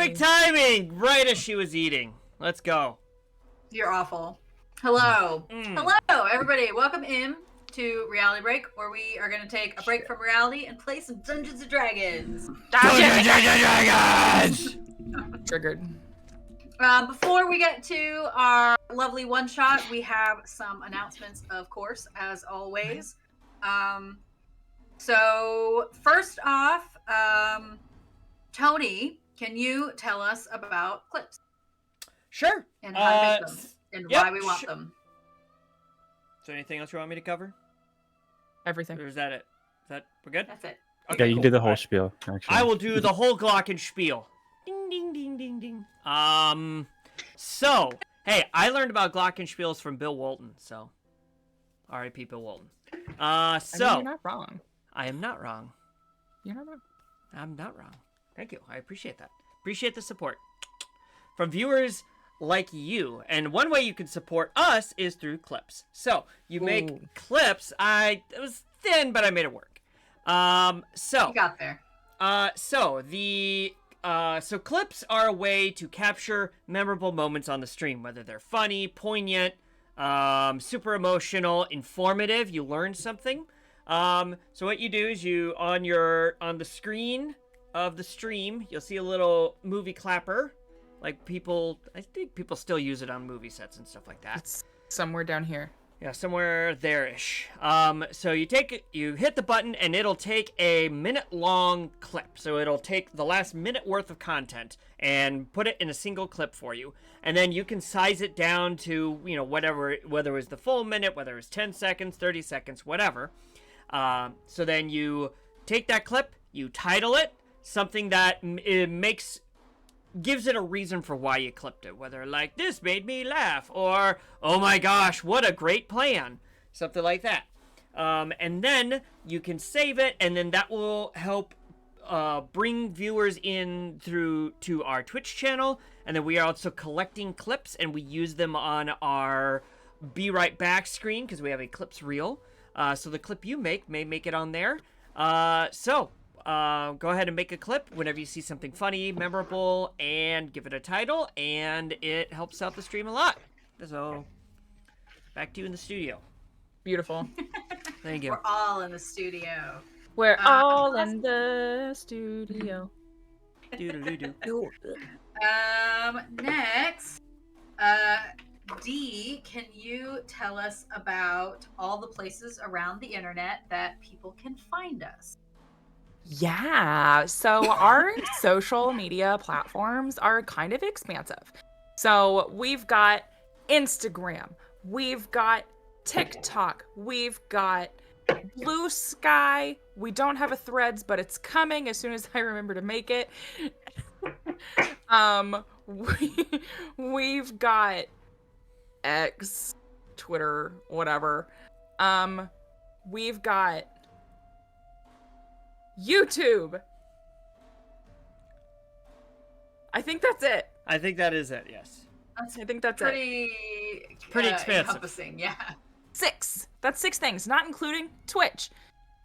Perfect timing! Right as she was eating. Let's go. You're awful. Hello. Hello, everybody. Welcome in to Reality Break, where we are going to take a break from reality and play some Dungeons & Dragons. Dungeons & Dragons! Triggered. Before we get to our lovely one-shot, we have some announcements, of course, as always. So, first off, Tony, can you tell us about clips? Sure. And how to make them, and why we want them. Is there anything else you want me to cover? Everything. Or is that it? We're good? That's it. Okay, you can do the whole spiel, actually. I will do the whole glockenspiel. Ding, ding, ding, ding, ding. So, hey, I learned about glockenspiels from Bill Walton, so. R.I.P. Bill Walton. I mean, you're not wrong. I am not wrong. You're not wrong. I'm not wrong. Thank you. I appreciate that. Appreciate the support. From viewers like you. And one way you can support us is through clips. So, you make clips. It was thin, but I made it work. So. You got there. So clips are a way to capture memorable moments on the stream, whether they're funny, poignant, super emotional, informative, you learn something. So what you do is on the screen of the stream, you'll see a little movie clapper. I think people still use it on movie sets and stuff like that. It's somewhere down here. Yeah, somewhere there-ish. So you hit the button and it'll take a minute-long clip. So it'll take the last minute worth of content and put it in a single clip for you. And then you can size it down to, whatever, whether it was the full minute, whether it was 10 seconds, 30 seconds, whatever. So then you take that clip, you title it, something that gives it a reason for why you clipped it, whether this made me laugh, or oh my gosh, what a great plan, something like that. And then you can save it, and then that will help bring viewers in to our Twitch channel. And then we are also collecting clips, and we use them on our Be Right Back screen because we have a clips reel. So the clip you may make it on there. Go ahead and make a clip whenever you see something funny, memorable, and give it a title, and it helps out the stream a lot. So, back to you in the studio. Beautiful. Thank you. We're all in the studio. We're all in the studio. Doodle-doo-doo. Next, Dee, can you tell us about all the places around the internet that people can find us? Yeah, so our social media platforms are kind of expansive. So we've got Instagram, we've got TikTok, we've got Blue Sky. We don't have a Threads, but it's coming as soon as I remember to make it. We've got X, Twitter, whatever. We've got YouTube. I think that's it. I think that is it, yes. I think that's pretty expansive. Encompassing, yeah. 6. That's 6 things, not including Twitch,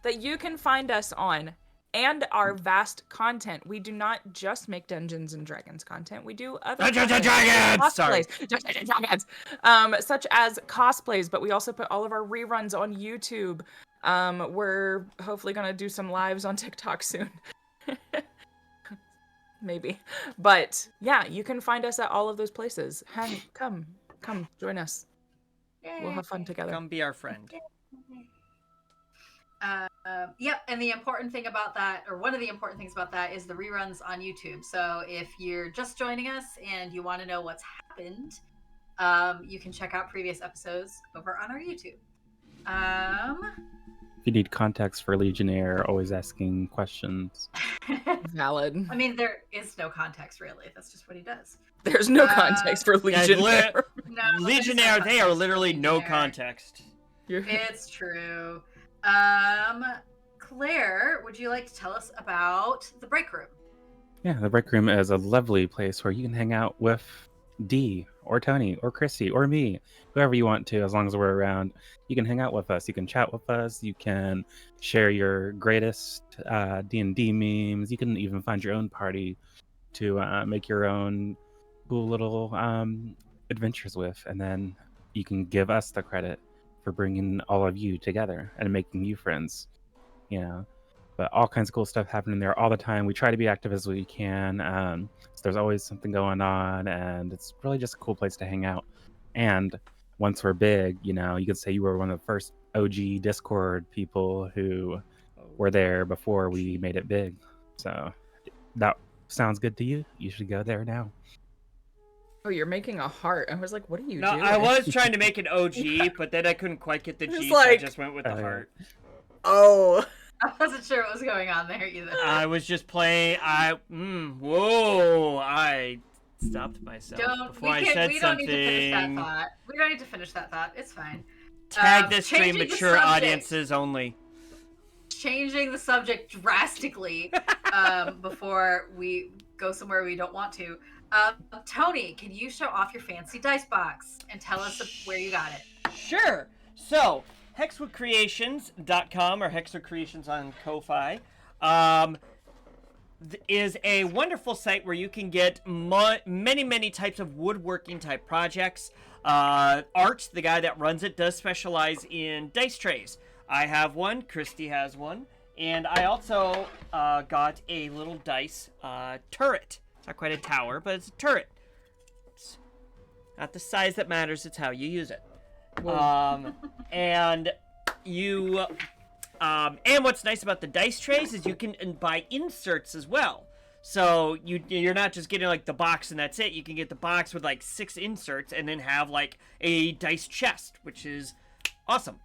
that you can find us on, and our vast content. We do not just make Dungeons and Dragons content. We do other Dungeons and Dragons. Sorry. Dungeons and Dragons, such as cosplays. But we also put all of our reruns on YouTube. We're hopefully gonna do some lives on TikTok soon. Maybe. But yeah, you can find us at all of those places. Come, join us. Yay. We'll have fun together. Come be our friend. Yep, and the important thing about that, or one of the important things about that, is the reruns on YouTube. So if you're just joining us and you want to know what's happened, you can check out previous episodes over on our YouTube. If you need context for Legionnaire, always asking questions. Valid. I mean, there is no context, really. That's just what he does. There's no context for Legionnaire. No, Legionnaire, they are literally no context. It's true. Claire, would you like to tell us about the break room? Yeah, the break room is a lovely place where you can hang out with Dee or Tony or Chrissy or me, whoever you want to, as long as we're around. You can hang out with us. You can chat with us. You can share your greatest D&D memes. You can even find your own party. to make your own cool little adventures with, and then you can give us the credit for bringing all of you together and making you friends. You know, but all kinds of cool stuff happening there all the time. We try to be active as we can. So there's always something going on, and it's really just a cool place to hang out. And once we're big, you know, you could say you were one of the first OG Discord people who were there before we made it big. So that sounds good to you? You should go there now. Oh, you're making a heart. I was like, what are you No, doing? I was trying to make an OG, but then I couldn't quite get the It's G, so I like- just went with the heart. Oh. I wasn't sure what was going on there either. I was just playing. I stopped myself before I said we don't something. need to finish that thought. We don't need to finish that thought. It's fine. Tag this stream Changing the mature subject. audiences only. Changing the subject drastically before we go somewhere we don't want to. Tony, can you show off your fancy dice box and tell us where you got it? Sure. So, hexwoodcreations.com or Hexwood Creations on Ko-Fi is a wonderful site where you can get many types of woodworking type projects. Art, the guy that runs it, does specialize in dice trays. I have one, Christy has one, and I also got a little dice turret. It's not quite a tower, but it's a turret. It's not the size that matters, it's how you use it. And you and what's nice about the dice trays is you can buy inserts as well. So you're not just getting like the box and that's it. You can get the box with like 6 inserts and then have like a dice chest, which is awesome.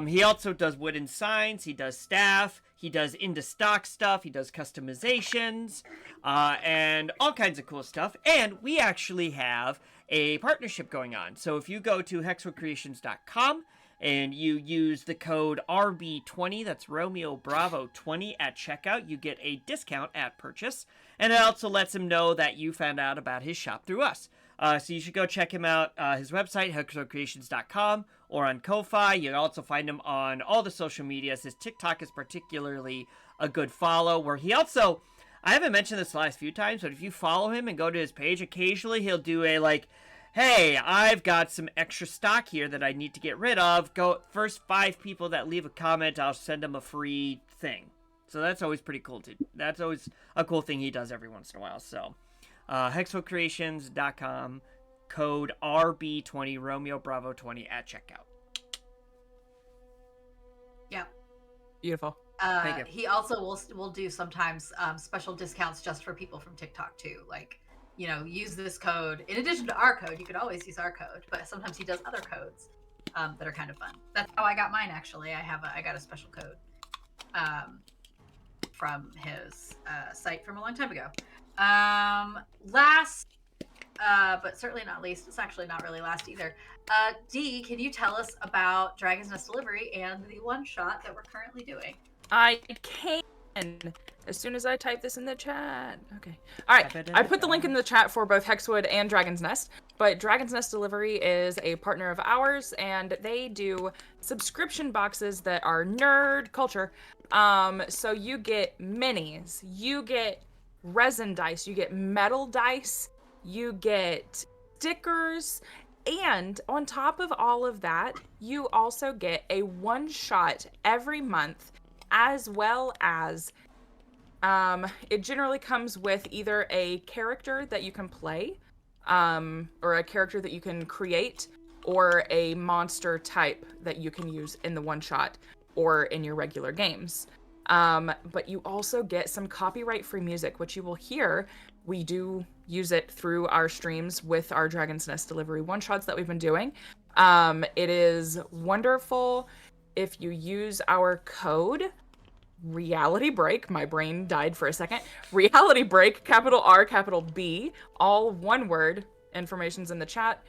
He also does wooden signs, he does staff, he does into stock stuff, he does customizations, and all kinds of cool stuff. And we actually have a partnership going on. So if you go to hexwoodcreations.com and you use the code RB20, that's Romeo Bravo 20 at checkout, you get a discount at purchase. And it also lets him know that you found out about his shop through us. So you should go check him out, his website, hexwoodcreations.com, or on Ko-Fi. You can also find him on all the social medias. His TikTok is particularly a good follow, where he also, I haven't mentioned this the last few times, but if you follow him and go to his page, occasionally he'll do a like, hey, I've got some extra stock here that I need to get rid of. Go first 5 people that leave a comment, I'll send them a free thing. So that's always pretty cool too. That's always a cool thing he does every once in a while. So hexwoodcreations.com, code RB20, Romeo Bravo 20 at checkout. Yeah. Beautiful. Thank you. He also will do sometimes special discounts just for people from TikTok too. Like, you know, use this code in addition to our code. You could always use our code, but sometimes he does other codes that are kind of fun. That's how I got mine actually. I got a special code from his site from a long time ago. Last, but certainly not least, it's actually not really last either. Dee, can you tell us about Dragon's Nest Delivery and the one shot that we're currently doing? I can. As soon as I type this in the chat. Okay. All right. I put the link in the chat for both Hexwood and Dragon's Nest. But Dragon's Nest Delivery is a partner of ours, and they do subscription boxes that are nerd culture. So you get minis, you get resin dice, you get metal dice, you get stickers, and on top of all of that, you also get a one shot every month, as well as it generally comes with either a character that you can play, or a character that you can create, or a monster type that you can use in the one shot or in your regular games. But you also get some copyright free music, which you will hear. We do use it through our streams with our Dragon's Nest Delivery one shots that we've been doing. It is wonderful if you use our code Reality Break. My brain died for a second. Reality Break, capital R, capital B, all one word. Information's in the chat.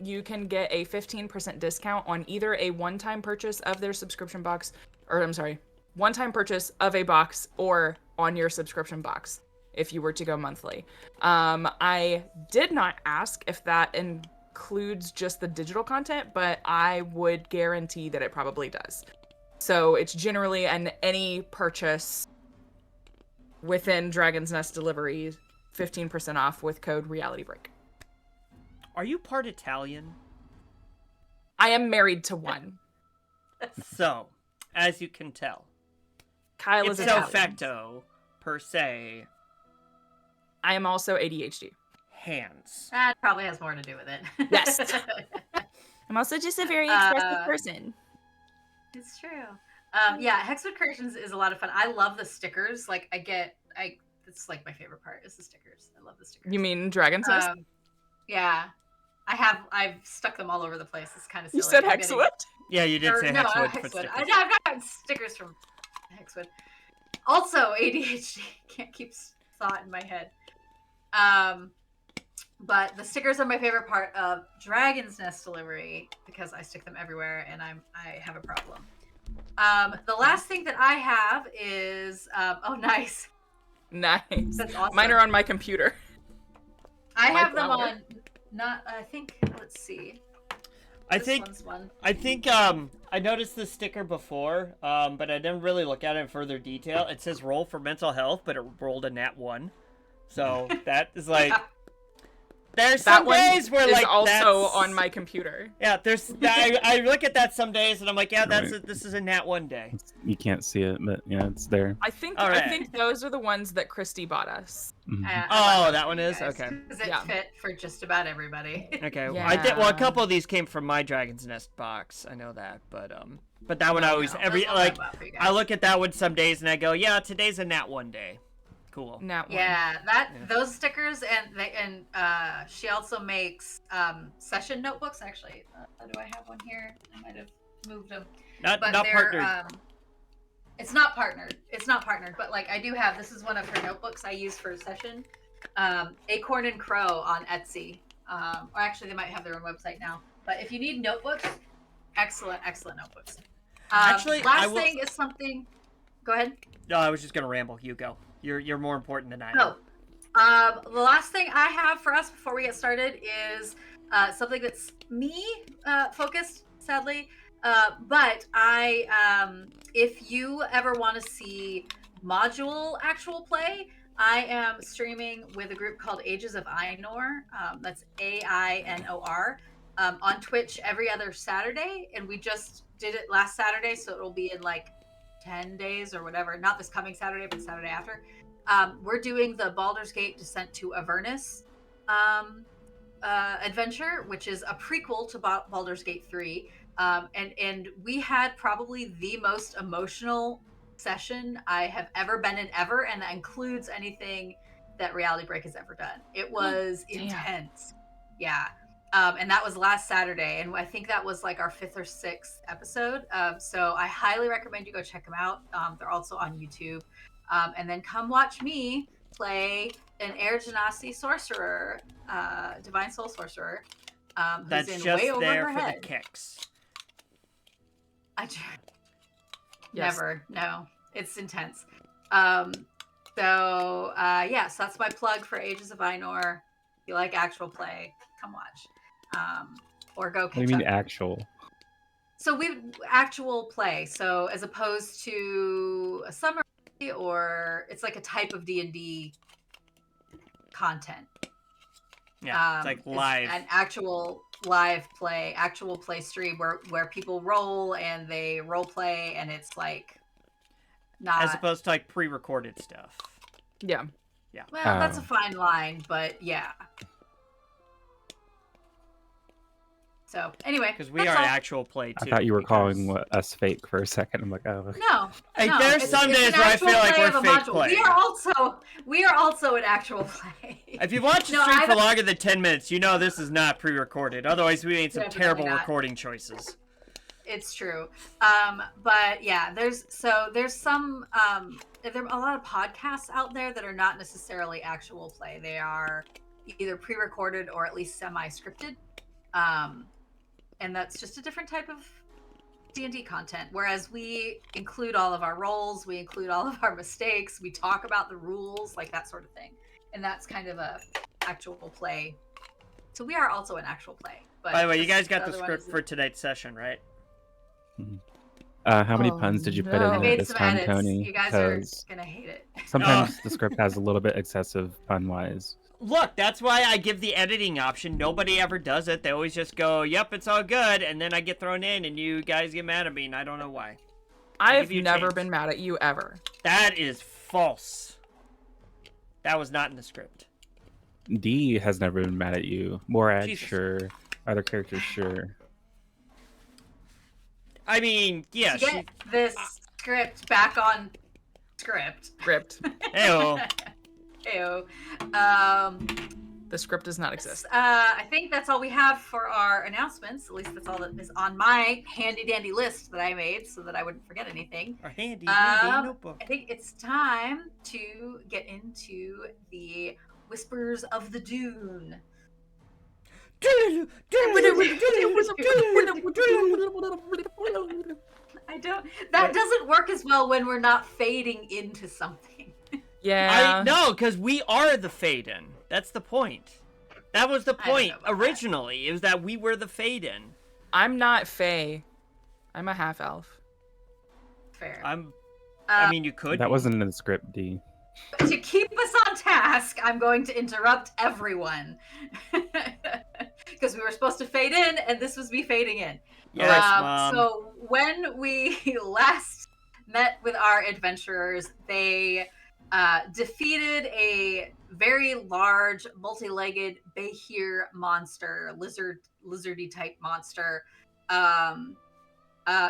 You can get a 15% discount on either a one-time purchase of their subscription box, or I'm sorry, one-time purchase of a box, or on your subscription box if you were to go monthly. I did not ask if that includes just the digital content, but I would guarantee that it probably does. So it's generally an any purchase within Dragon's Nest delivery, 15% off with code RealityBreak. Are you part Italian? I am married to one. So, as you can tell, Kyle is ipso Italian. facto, per se, I am also ADHD. hands. That probably has more to do with it. Yes. I'm also just a very expressive person. It's true. Yeah, Hexwood Creations is a lot of fun. I love the stickers. Like, it's like my favorite part is the stickers. I love the stickers. You mean Dragon's Nest? Yeah. I've stuck them all over the place. It's kind of silly. You said I'm getting- Hexwood? Yeah, you did say no, Hexwood for Hexwood. stickers. I've got stickers from Hexwood. Also, ADHD. Can't keep thought in my head. But the stickers are my favorite part of Dragon's Nest delivery because I stick them everywhere and I have a problem. The last thing that I have is oh, nice. Nice. That's awesome. Mine are on my computer. I My have them flower. on. Not. I think. Let's see. I This think one's one. I noticed the sticker before, but I didn't really look at it in further detail. It says roll for mental health, but it rolled a nat 1. So that is like there's That some one days where is like also that's- on my computer. Yeah, there's I look at that some days and I'm like, yeah, Right. this is a nat 1 day. You can't see it, but yeah, it's there. I think All right. I think those are the ones that Christy bought us. Mhm. Oh, that one is? Okay. Because it Yeah. fit for just about everybody. Okay, Yeah. I did. Well, a couple of these came from my Dragon's Nest box. I know that, but that one I always No, every those ones like I bought for you I guys. look at that one some days and I go, yeah, today's a nat 1 day. Cool. Nat one. Yeah, Yeah. those stickers and she also makes session notebooks. Actually, do I have one here? I might have moved them. Not But not they're partnered. it's not partnered. It's not partnered. But like I do have. This is one of her notebooks I use for session. Acorn and Crow on Etsy. Or actually, they might have their own website now. But if you need notebooks, excellent notebooks. Actually, I last will- thing is something. Go ahead. No, I was just gonna ramble. You go. You're more important than I am. No. The last thing I have for us before we get started is something that's me focused, sadly. But if you ever want to see module actual play, I am streaming with a group called Ages of Ainor. That's AINOR on Twitch every other Saturday, and we just did it last Saturday, so it'll be in like 10 days or whatever. Not this coming Saturday, but Saturday after. We're doing the Baldur's Gate Descent to Avernus adventure, which is a prequel to Baldur's Gate 3. And we had probably the most emotional session I have ever been in ever, and that includes anything that Reality Break has ever done. It was damn. intense. Yeah. And that was last Saturday, and I think that was like our 5th or 6th episode. So I highly recommend you go check them out. They're also on YouTube. And then come watch me play an Air Genasi sorcerer, Divine Soul sorcerer, who's That's in just way over there her for head. the kicks. Yes. Never. No, it's intense. So that's my plug for Ages of Ainor. If you like actual play, come watch. Or go What do catch you mean up. actual? So we actual play. So as opposed to a summary, or it's like a type of D&D content. Yeah, it's like live. An actual live play, actual play stream where people roll and they role play, and it's like not. As opposed to like pre-recorded stuff. Yeah. Well, that's a fine line, but yeah. So anyway, Because we that's are all. actual play too. I thought you were calling because- us fake for a second. I'm like, oh. No, Hey, no, there's some days an where I actual feel like play we're of a fake module. playing. We are also an actual play. If you've watched the No, stream I for don't- longer than 10 minutes, you know this is not pre-recorded. Otherwise, we made some Definitely terrible not. recording choices. It's true. But yeah, there's some there are a lot of podcasts out there that are not necessarily actual play. They are either pre-recorded or at least semi-scripted. And that's just a different type of D&D content. Whereas we include all of our roles, we include all of our mistakes, we talk about the rules, like that sort of thing. And that's kind of a actual play. So we are also an actual play. But By the way, you just guys got the otherwise- script for tonight's session, right? How many Oh, puns did you put no. in I it made this some time, edits. Tony? You guys are 'Cause gonna hate it. sometimes the script has a little bit excessive pun-wise. Look, that's why I give the editing option. Nobody ever does it. They always just go, "Yep, it's all good," and then I get thrown in, and you guys get mad at me, and I don't know why. I've give you a never chance. been mad at you ever. That is false. That was not in the script. D has never been mad at you. Morad, Jesus. sure. Other characters, sure. I mean, yeah, To get this script back on script. Script. Ew. Ew. The script does not exist. I think that's all we have for our announcements. At least that's all that is on my handy dandy list that I made so that I wouldn't forget anything. Our handy dandy notebook. I think it's time to get into the Whispers of the Dune. That doesn't work as well when we're not fading into something. Yeah. No, because we are the Faden. That's the point. That was the I don't point know about originally. It was that we were the Faden. I'm not Fae. I'm a half elf. Fair. I mean, you could. That be. wasn't in the script, D. To keep us on task, I'm going to interrupt everyone. Because we were supposed to fade in, and this was me fading in. Yes, Mom. So when we last met with our adventurers, they defeated a very large, multi-legged Behir monster, lizardy type monster,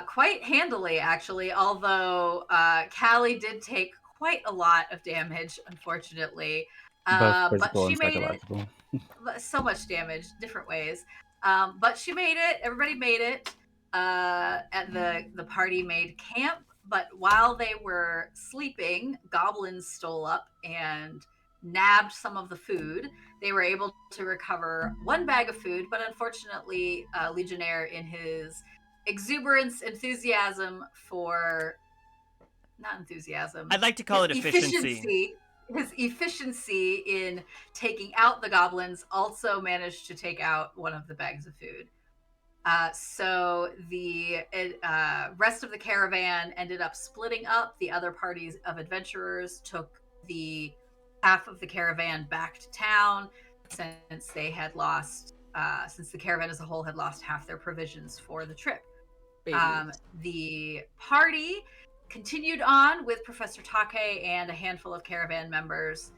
quite handily, actually. Although Callie did take quite a lot of damage, unfortunately. Both But physical she and made psychological. it so much damage, different ways. But she made it. Everybody made it. And the party made camp. But while they were sleeping, goblins stole up and nabbed some of the food. They were able to recover one bag of food, but unfortunately, Legionnaire, in his enthusiasm, not enthusiasm. I'd like to call it efficiency. His efficiency in taking out the goblins also managed to take out one of the bags of food. So the rest of the caravan ended up splitting up. The other parties of adventurers took the half of the caravan back to town since they had lost, since the caravan as a whole had lost half their provisions for the trip. The party continued on with Professor Take and a handful of caravan members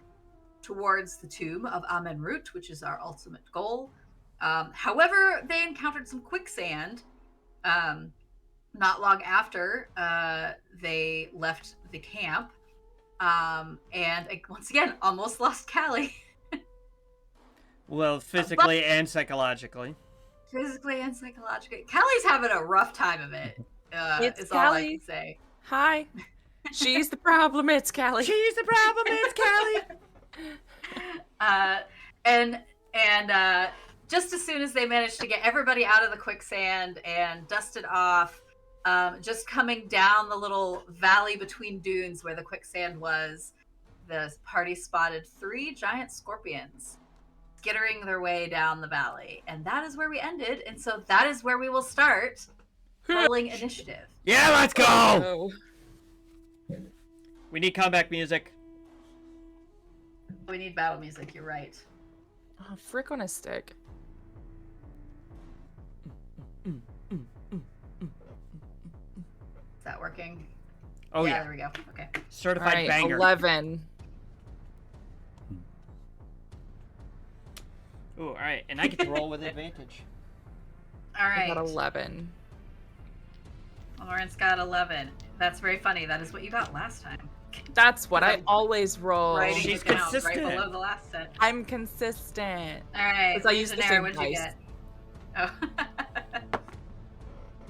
towards the tomb of Amenrut, which is our ultimate goal. However, they encountered some quicksand not long after they left the camp. And once again, almost lost Callie. Well, physically and psychologically. Physically and psychologically. Callie's having a rough time of it. It's is all I Callie. can say. Hi. She's the problem. It's Callie. She's the problem. It's Callie. And just as soon as they managed to get everybody out of the quicksand and dusted off, just coming down the little valley between dunes where the quicksand was, the party spotted 3 giant scorpions skittering their way down the valley. And that is where we ended. And so that is where we will start rolling initiative. Yeah, let's go. Oh. We need comeback music. We need battle music, you're right. Oh, frick on a stick. Is that working? Oh yeah. There we go. Okay. Certified All right, banger. 11. Ooh, all right, and I get to roll with advantage. All I right. got 11. Lawrence got 11. That's very funny. That is what you got last time. That's what I always roll. Writing She's it down consistent. right below the last set. I'm consistent. All right. Because I use the Legionnaire, same what'd you dice. get? Oh.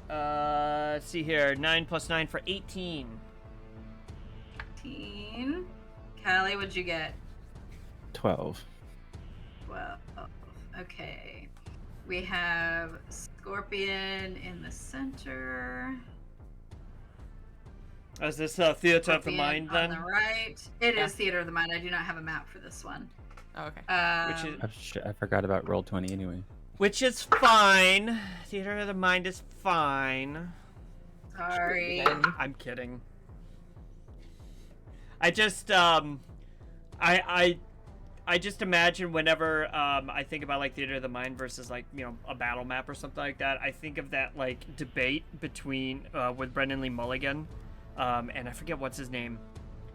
Let's see here. 9 + 9 for 18. 18. Callie, what'd you get? 12. 12. Okay. We have Scorpion in the center. Is this Theater of the Scorpion Mind on then? the right. It Yeah. is Theater of the Mind. I do not have a map for this one. Oh, okay. Which is Oh, shit, I forgot about Roll20 anyway. Which is fine. Theater of the Mind is fine. Sorry. I'm kidding. I just I just imagine whenever I think about like Theater of the Mind versus like, you know, a battle map or something like that, I think of that like debate between with Brendan Lee Mulligan, and I forget what's his name,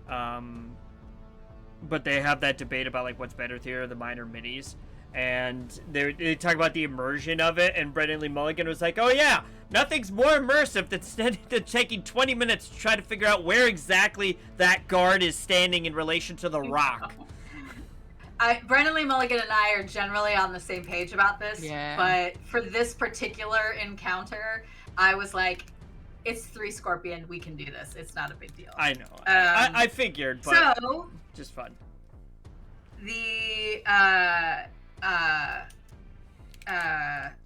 but they have that debate about like what's better, Theater of the Mind or minis, and they talk about the immersion of it, and Brendan Lee Mulligan was like, oh yeah, nothing's more immersive than taking 20 minutes to try to figure out where exactly that guard is standing in relation to the rock. Brendan Lee Mulligan and I are generally on the same page about this, but for this particular encounter, I was like, it's 3 Scorpion, we can do this. It's not a big deal. I know. I figured, but so, just fun. The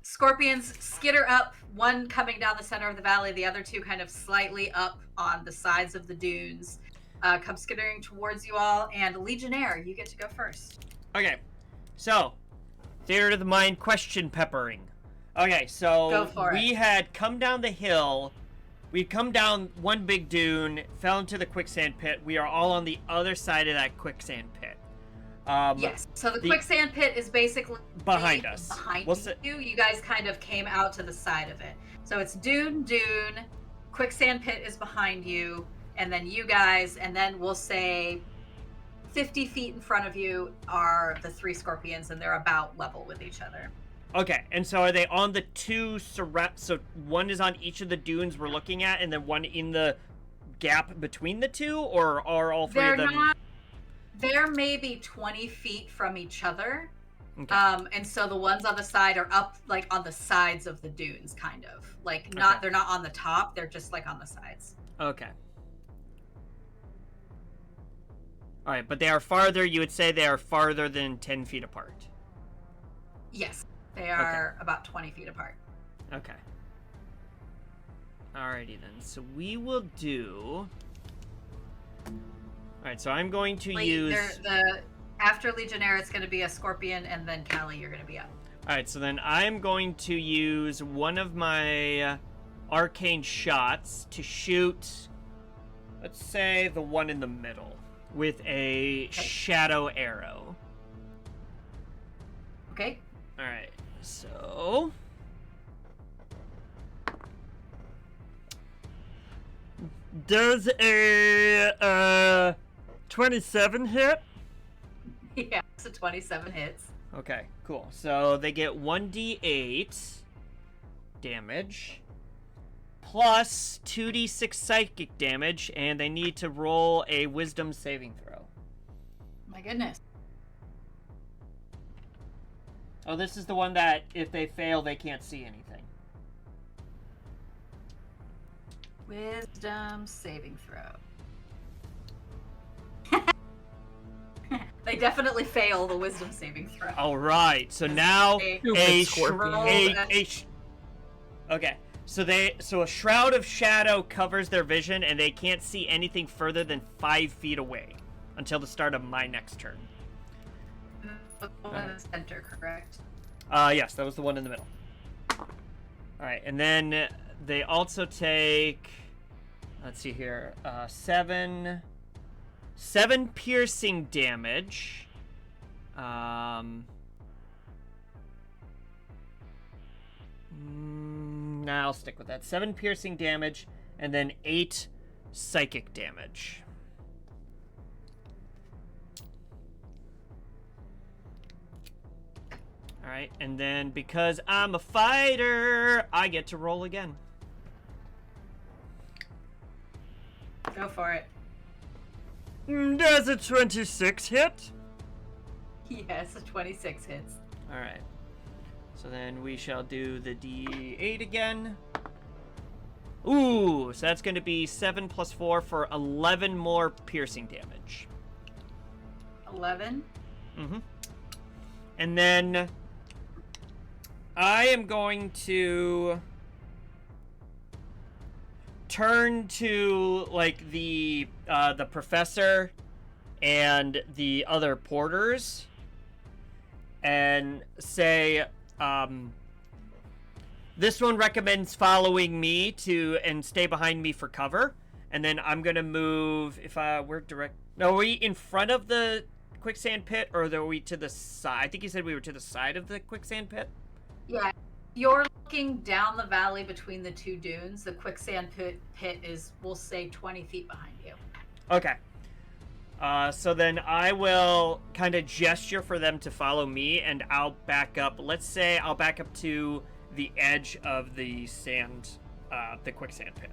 Scorpions skitter up, one coming down the center of the valley, the other 2 kind of slightly up on the sides of the dunes. Come skittering towards you all, and Legionnaire, you get to go first. Okay, so Theater of the Mind question peppering. Okay, so Go for we had come down the hill, we'd come down one big dune, fell into the quicksand pit. We are all on the other side of that quicksand pit. Yes, so the quicksand pit is basically behind us. Behind you. You guys kind of came out to the side of it. So it's dune, quicksand pit is behind you, and then you guys, and then we'll say 50 feet in front of you are the 3 Scorpions, and they're about level with each other. Okay, and so are they on the 2 so one is on each of the dunes we're looking at, and then one in the gap between the 2, or are all 3 of them? They're maybe 20 feet from each other. Okay. And so the ones on the side are up, like, on the sides of the dunes, kind of. Like, they're not on the top, they're just, like, on the sides. Okay. Alright, but they are farther, you would say they are farther than 10 feet apart. Yes, they are about 20 feet apart. Okay. Alrighty then, so we will do... Alright, so I'm going to use... After Legionnaire, it's going to be a Scorpion, and then Callie, you're going to be up. Alright, so then I'm going to use one of my arcane shots to shoot, let's say, the one in the middle with a shadow arrow. Okay. Alright, so... Does a 27 hit? Yeah, so 27 hits. Okay, cool. So they get 1d8 damage plus 2d6 psychic damage, and they need to roll a wisdom saving throw. My goodness. Oh, this is the one that if they fail, they can't see anything. Wisdom saving throw. They definitely fail the wisdom saving throw. All right, so now okay, so a shroud of shadow covers their vision, and they can't see anything further than 5 feet away until the start of my next turn. The one in the center, correct? Yes, that was the one in the middle. All right, and then they also take, let's see here, 7 piercing damage. Nah, I'll stick with that. 7 piercing damage, and then 8 psychic damage. Alright, and then because I'm a fighter, I get to roll again. Go for it. Does a 26 hit? Yes, a 26 hits. Alright. So then we shall do the D8 again. Ooh, so that's going to be 7 plus 4 for 11 more piercing damage. 11? Mm-hmm. And then I am going to turn to like the professor and the other porters and say, This one recommends following me and stay behind me for cover. And then I'm gonna move we're direct. No, are we in front of the quicksand pit, or are we to the side? I think you said we were to the side of the quicksand pit. Yeah, you're looking down the valley between the two dunes. The quicksand pit is, we'll say, 20 feet behind you. Okay. So then I will kind of gesture for them to follow me, and I'll back up. Let's say I'll back up to the edge of the the quicksand pit.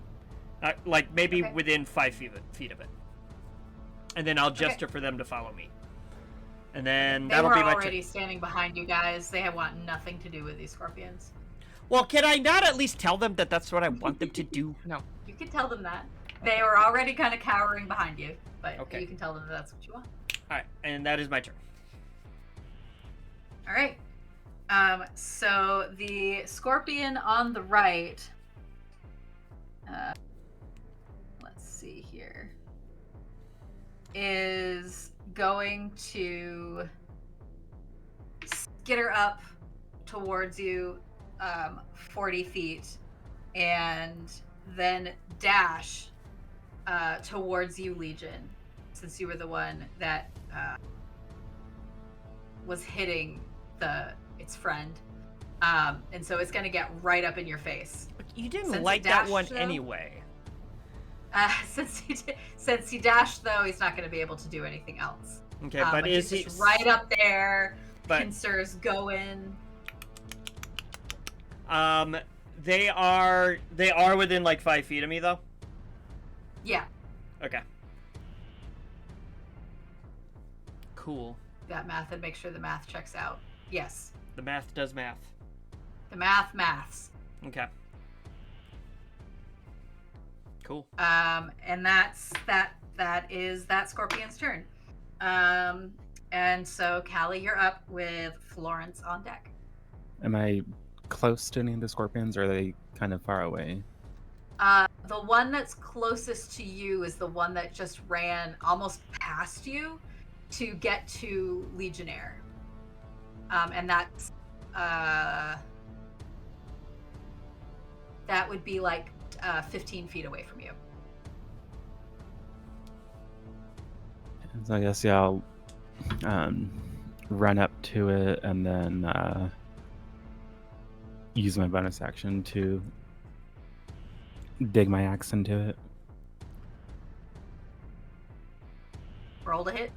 Like maybe within 5 feet of it. And then I'll gesture for them to follow me. And then that'll be my turn. They were already standing behind you guys. They want nothing to do with these scorpions. Well, can I not at least tell them that that's what I want them to do? No. You can tell them that. They were already kind of cowering behind you, but you can tell them that that's what you want. All right, and that is my turn. All right. So the scorpion on the right. Let's see here. Is going to skitter up towards you 40 feet and then dash towards you, Legion, since you were the one that was hitting its friend. And so it's going to get right up in your face. You didn't like that one though, anyway. Since he dashed, though, he's not going to be able to do anything else. Okay, but is he just right up there? Pincers going. They are within like 5 feet of me, though. Yeah. Okay. Cool. That math, and make sure the math checks out. Yes. The math does math. The maths. Okay. Cool. And that is that scorpion's turn. And so Callie, you're up with Florence on deck. Am I close to any of the scorpions, or are they kind of far away? The one that's closest to you is the one that just ran almost past you to get to Legionnaire. And that's that would be like 15 feet away from you. So I guess I'll run up to it and then use my bonus action to dig my axe into it. Roll to hit.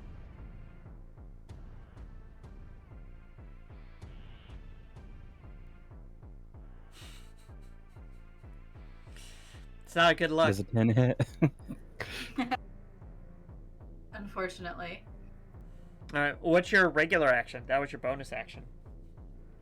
It's not a good luck. Does a 10 hit? Unfortunately. All right. What's your regular action? That was your bonus action.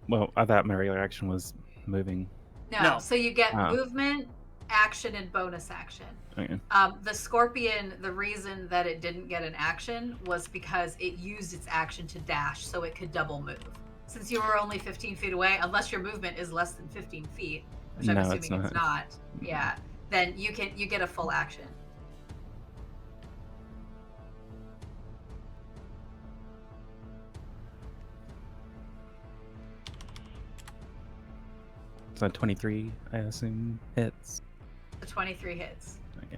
Well, I thought my regular action was moving. No. So you get movement, action, and bonus action. Okay. The scorpion, the reason that it didn't get an action was because it used its action to dash, so it could double move. Since you were only 15 feet away, unless your movement is less than 15 feet, which I'm assuming it's not. Yeah. Then you get a full action. So 23, I assume, hits. The 23 hits. Okay.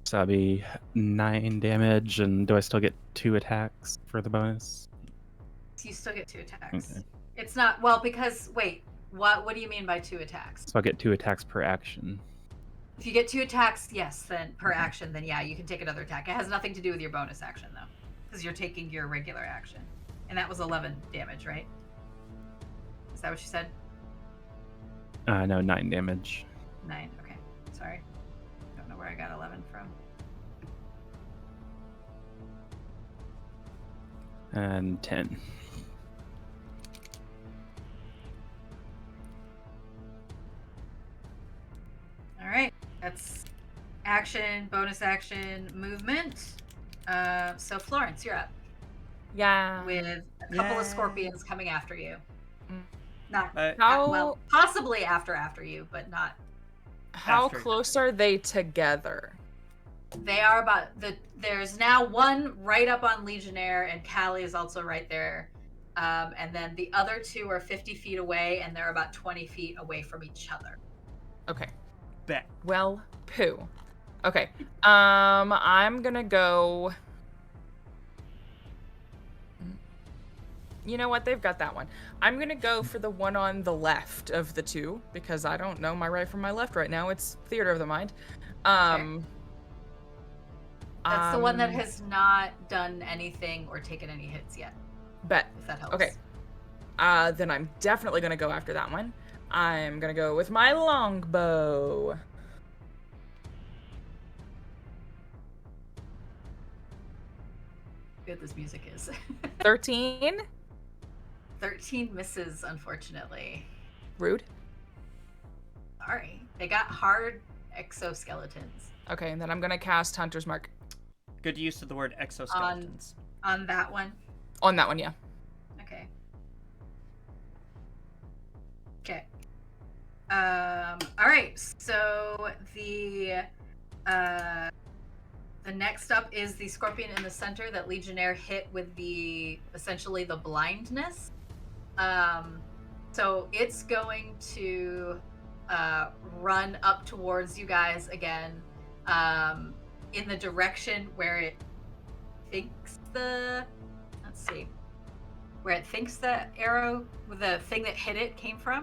So that'll be 9 damage, and do I still get 2 attacks for the bonus? You still get 2 attacks. Okay. It's not, well, because, wait, what do you mean by 2 attacks? So I'll get 2 attacks per action. If you get 2 attacks, yes, then per action, then yeah, you can take another attack. It has nothing to do with your bonus action, though, because you're taking your regular action. And that was 11 damage, right? Is that what you said? No, 9 damage. 9, okay. Sorry. Don't know where I got 11 from. And 10. All right. That's action, bonus action, movement. So Florence, you're up. Yeah. With a couple of scorpions coming after you. Not How- well, possibly after you, but not. How After. close are they together? They are there's now one right up on Legionnaire, and Callie is also right there. And then the other two are 50 feet away, and they're about 20 feet away from each other. Okay. Bet. Well, poo. Okay. I'm gonna go. You know what? They've got that one. I'm gonna go for the one on the left of the two because I don't know my right from my left right now. It's theater of the mind. That's the one that has not done anything or taken any hits yet. Bet. If that helps. Okay. Then I'm definitely gonna go after that one. I'm gonna go with my longbow. Good this music is. 13. 13 misses, unfortunately. Rude. Sorry. They got hard exoskeletons. Okay, and then I'm gonna cast Hunter's Mark Good use of the word exoskeletons. On that one. on that one. Yeah. Okay. Okay. All right. So the next up is the scorpion in the center that Legionnaire hit with essentially the blindness. So it's going to run up towards you guys again, in the direction where it thinks where it thinks the arrow, the thing that hit it, came from.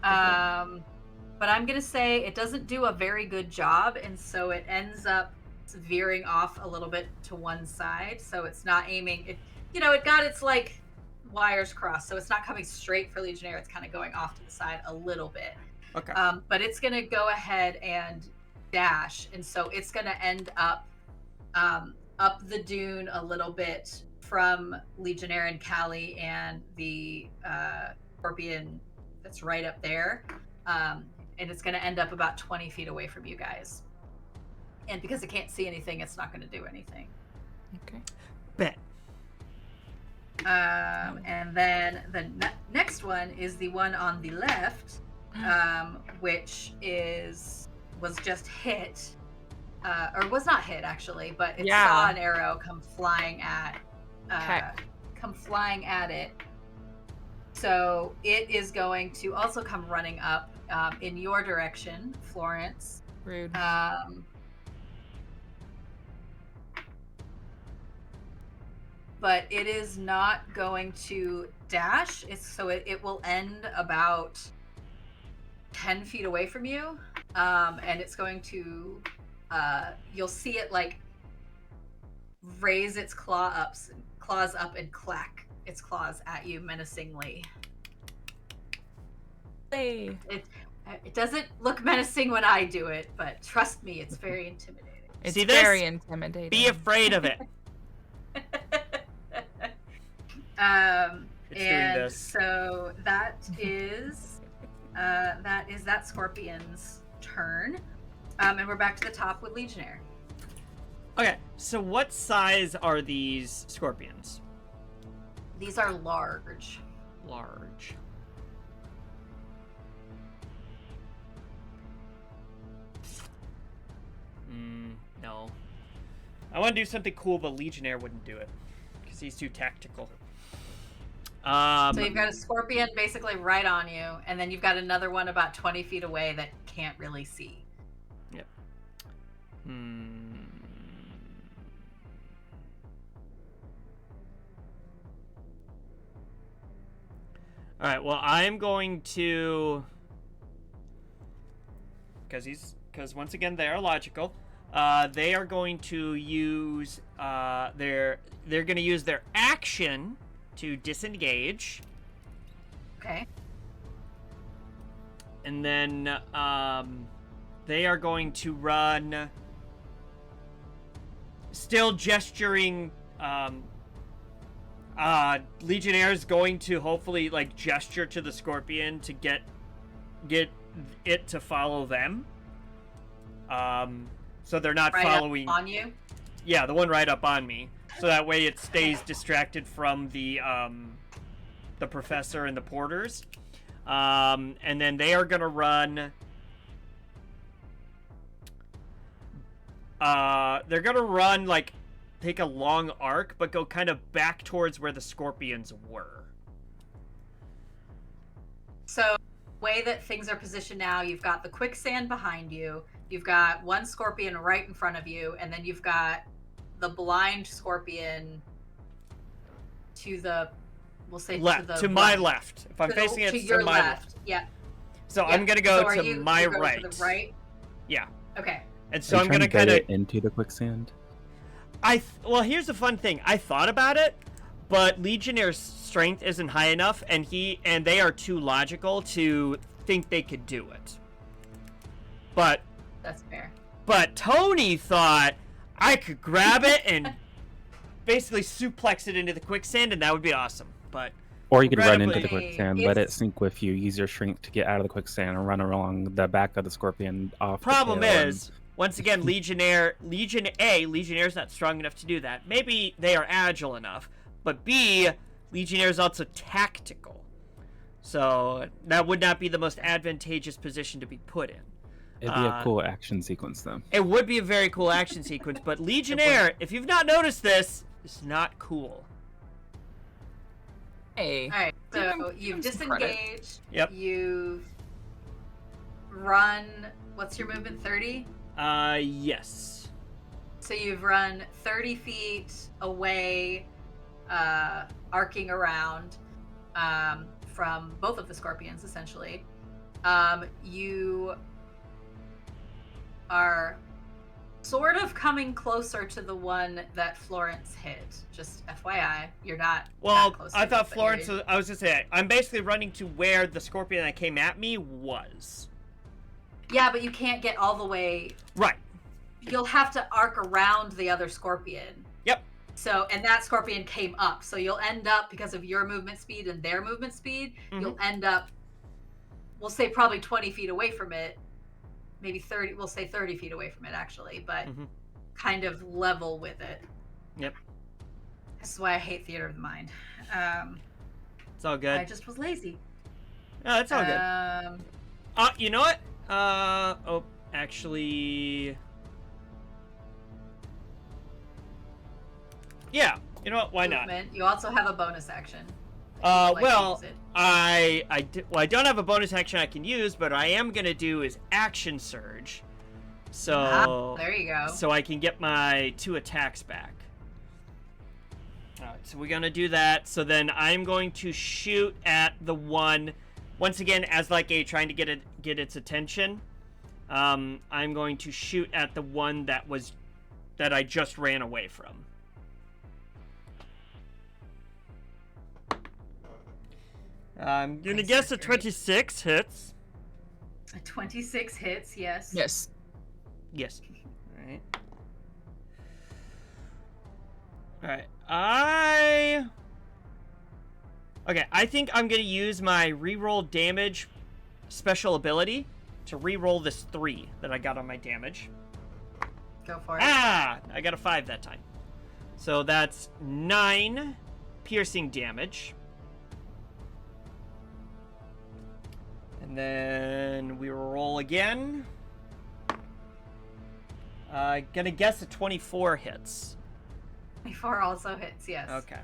But I'm gonna say it doesn't do a very good job, and so it ends up veering off a little bit to one side. So it's not aiming. It got its like wires crossed, so it's not coming straight for Legionnaire. It's kind of going off to the side a little bit. Okay. But it's gonna go ahead and dash, and so it's gonna end up up the dune a little bit from Legionnaire and Callie and the scorpion that's right up there. And it's going to end up about 20 feet away from you guys. And because it can't see anything, it's not going to do anything. Okay. Bet. And then the next one is the one on the left, which was just hit, or was not hit actually, but it saw an arrow come flying at it. So it is going to also come running up in your direction, Florence. Rude. But it is not going to dash. It will end about 10 feet away from you, and it's going to. You'll see it like raise its claws up and clack its claws at you menacingly. Hey. It doesn't look menacing when I do it, but trust me, it's very intimidating. It's See this? very intimidating. Be afraid of it. It's doing this. So that is that scorpion's turn. And we're back to the top with Legionnaire. Okay, so what size are these scorpions? These are large. Large. No. I want to do something cool, but Legionnaire wouldn't do it because he's too tactical. So you've got a scorpion basically right on you, and then you've got another one about 20 feet away that can't really see. Yep. All right. Well, I'm going to, because once again they are logical. They are going to use they're going to use their action to disengage. Okay. And then they are going to run, still gesturing. Legionnaire is going to hopefully like gesture to the scorpion to get it to follow them. So they're not right following up on you. Yeah, the one right up on me. So that way it stays distracted from the the professor and the porters. And then they are gonna run. They're gonna run like take a long arc, but go kind of back towards where the scorpions were. So, way that things are positioned now, you've got the quicksand behind you, you've got one scorpion right in front of you, and then you've got the blind scorpion to the, we'll say Left, to the my right. left. If I'm facing it, to your my left. Yeah. So Yeah. I'm gonna go So are to you my going right. To the right. Yeah. Okay. And so Are you I'm trying gonna to kind bait of it into the quicksand. well, here's the fun thing. I thought about it, but Legionnaire's strength isn't high enough, and they are too logical to think they could do it. But That's fair. But Tony thought I could grab it and basically suplex it into the quicksand, and that would be awesome. But Or you could run into the regrettably, quicksand, let it it's- sink with you, use your strength to get out of the quicksand, and run along the back of the scorpion off. problem the tail is, once again, Legionnaire's not strong enough to do that. Maybe they are agile enough, but B, Legionnaire's also tactical. So that would not be the most advantageous position to be put in. It'd be a cool action sequence, though. It would be a very cool action sequence, but Legionnaire, if you've not noticed this, is not cool. Hey. All right. Give him- So give you've him some credit. disengaged. Yep. You've run. What's your movement? 30. Yes. So you've run 30 feet away, arcing around from both of the scorpions, essentially. You are sort of coming closer to the one that Florence hit. Just FYI, you're not. Well, that close I to it, thought but Florence you're- was, I was just saying, I'm basically running to where the scorpion that came at me was. Yeah, but you can't get all the way. Right. You'll have to arc around the other scorpion. Yep. So, and that scorpion came up. So you'll end up, because of your movement speed and their movement speed, you'll end up, we'll say probably 20 feet away from it. Maybe 30, we'll say 30 feet away from it, actually, but kind of level with it. Yep. This is why I hate theater of the mind. It's all good. I just was lazy. No, it's all good. You know what? Oh, actually... Yeah, you know what? Why not? Movement. You also have a bonus action. Well, use it. I don't have a bonus action I can use, but I am gonna do is action surge. So There you go. So I can get my 2 attacks back. Alright, so we're gonna do that. So then I'm going to shoot at the one, once again, as like a trying to get its attention. I'm going to shoot at the one that I just ran away from. I'm gonna Nice, guess a that's great. 26 hits. A 26 hits, yes. Yes. Yes. Alright. Okay, I think I'm gonna use my reroll damage special ability to reroll this 3 that I got on my damage. Go for it. Ah! I got a 5 that time. So that's 9 piercing damage. And then we roll again. Gonna guess a 24 hits. 24 also hits, yes. Okay.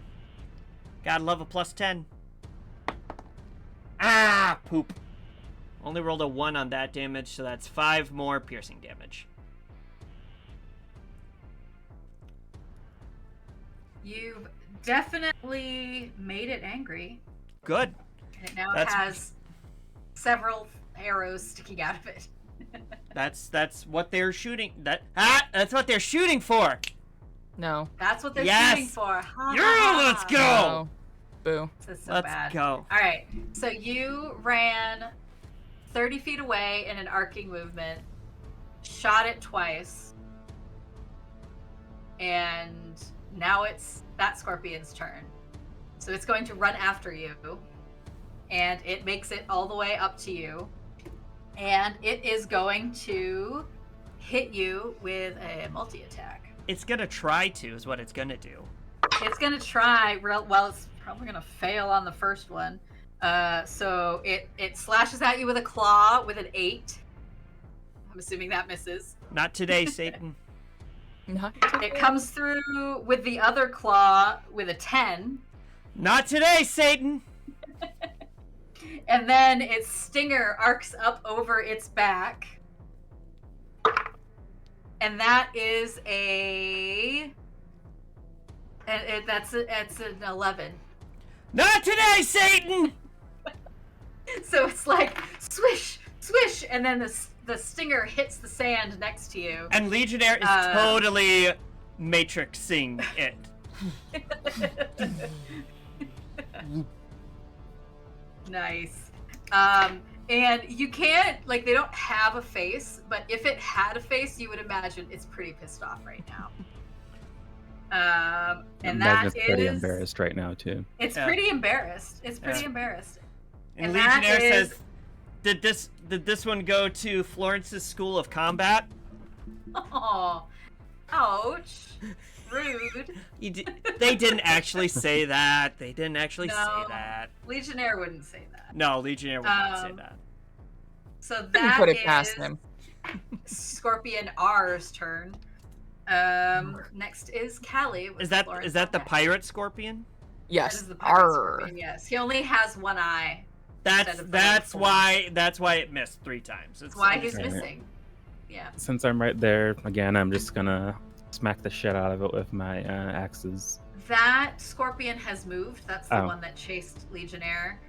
Gotta love a plus 10. Ah! Poop. Only rolled a 1 on that damage, so that's 5 more piercing damage. You've definitely made it angry. Good. And it now That's- has several arrows sticking out of it. That's what they're shooting. That's what they're shooting for. No. That's what they're Yes! shooting for. Ha, Yeah, ha, ha. let's go! No. Boo. This is so Let's bad. go. All right. So you ran 30 feet away in an arcing movement, shot it twice, and now it's that scorpion's turn. So it's going to run after you, and it makes it all the way up to you, and it is going to hit you with a multi-attack. It's gonna try to, is what it's gonna do. It's gonna try. Well, it's probably gonna fail on the first one. So it slashes at you with a claw with an 8. I'm assuming that misses. Not today, Satan. Not It comes through with the other claw with a 10. Not today, Satan. And then its stinger arcs up over its back. And that is that's an 11. Not today, Satan. So it's like swish, swish, and then the stinger hits the sand next to you. And Legionnaire is totally matrixing it. Nice. And you can't, like, they don't have a face, but if it had a face, you would imagine it's pretty pissed off right now. And that Imagine it's pretty embarrassed right now too. It's pretty embarrassed. It's pretty embarrassed. And that Legionnaire is- says, "Did this one go to Florence's School of Combat?" Oh, ouch. Rude. They didn't actually say that. They didn't actually say No. that. Legionnaire wouldn't say that. No, Legionnaire would not say that. So Couldn't that put it is past him. Scorpion R's turn. Next is Callie. with Is that Florence the Combat. pirate scorpion? That Yes. is the pirate Arr. scorpion, yes. He only has one eye. That's Instead of the like four. why it missed 3 times. That's why he's Right. missing. Yeah. Since I'm right there again, I'm just gonna smack the shit out of it with my axes. That scorpion has moved. That's the Oh. one that chased Legionnaire.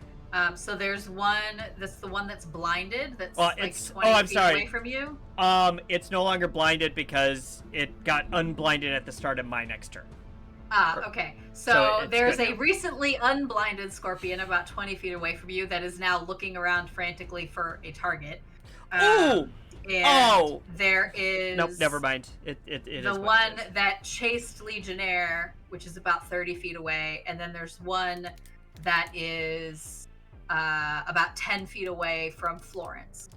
So there's one that's the one that's blinded. That's Well, like it's- 20 oh, I'm feet sorry. away from you. It's no longer blinded because it got unblinded at the start of my next turn. Okay. So So it's there's good a now. recently unblinded scorpion about 20 feet away from you that is now looking around frantically for a target. Ooh! And Oh! there is Nope, never mind. It is the what one it is. that chased Legionnaire, which is about 30 feet away, and then there's one that is about 10 feet away from Florence.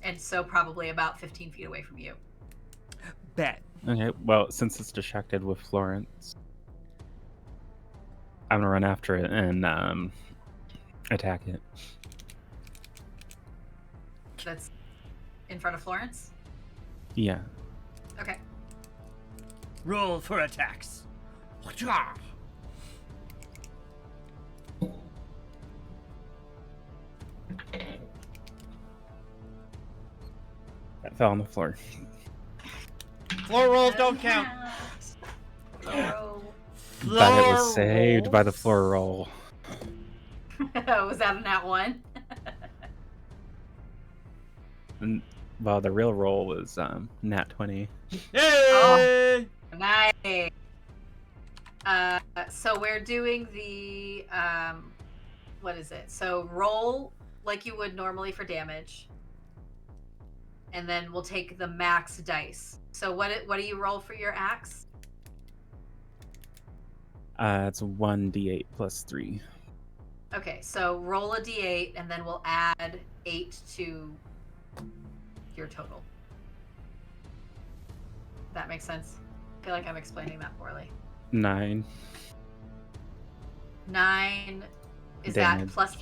And so probably about 15 feet away from you. Bet. Okay, well, since it's distracted with Florence, I'm gonna run after it and attack it. That's in front of Florence? Yeah. Okay. Roll for attacks. Wha-cha! That fell on the floor. Floor rolls don't count. Oh. But it was Floor saved by the rolls. floor roll. Was that in that one? And, well, the real roll was nat 20. Yay! Nice. So we're doing the what is it? So roll like you would normally for damage, and then we'll take the max dice. So what do you roll for your axe? It's 1d8 plus 3. Okay, so roll a d8, and then we'll add 8 to your total. That makes sense. I feel like I'm explaining that poorly. 9. 9 is Damage. that plus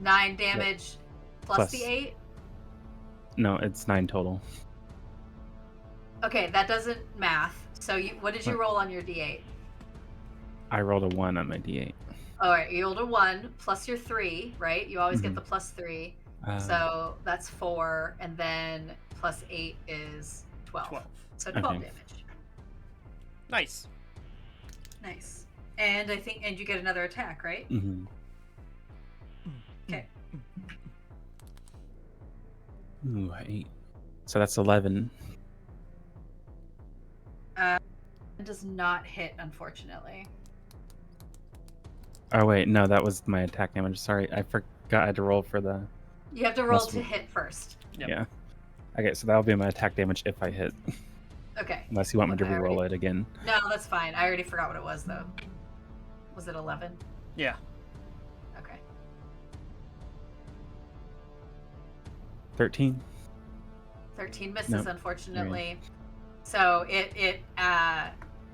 9 damage plus the Plus. 8? No, it's 9 total. Okay, that doesn't math. So what did you roll on your d8? I rolled a 1 on my d8. All right, you rolled a 1 plus your 3, right? You always get Mhm. the plus 3. Uh, So that's 4, and then plus 8 is 12. 12. So 12 Okay. damage. Nice. Nice. And and you get another attack, right? mhm. Okay. Ooh, 8. So that's 11. It does not hit, unfortunately. Oh, wait, no, that was my attack damage. Sorry, I forgot I had to roll for the... You have to roll Must to be- hit first. Yep. Yeah. Okay, so that'll be my attack damage if I hit. Okay. Unless you want me to Okay, re-roll alright. it again. No, that's fine. I already forgot what it was, though. Was it 11? Yeah. Okay. 13. 13 misses, Nope. unfortunately. So it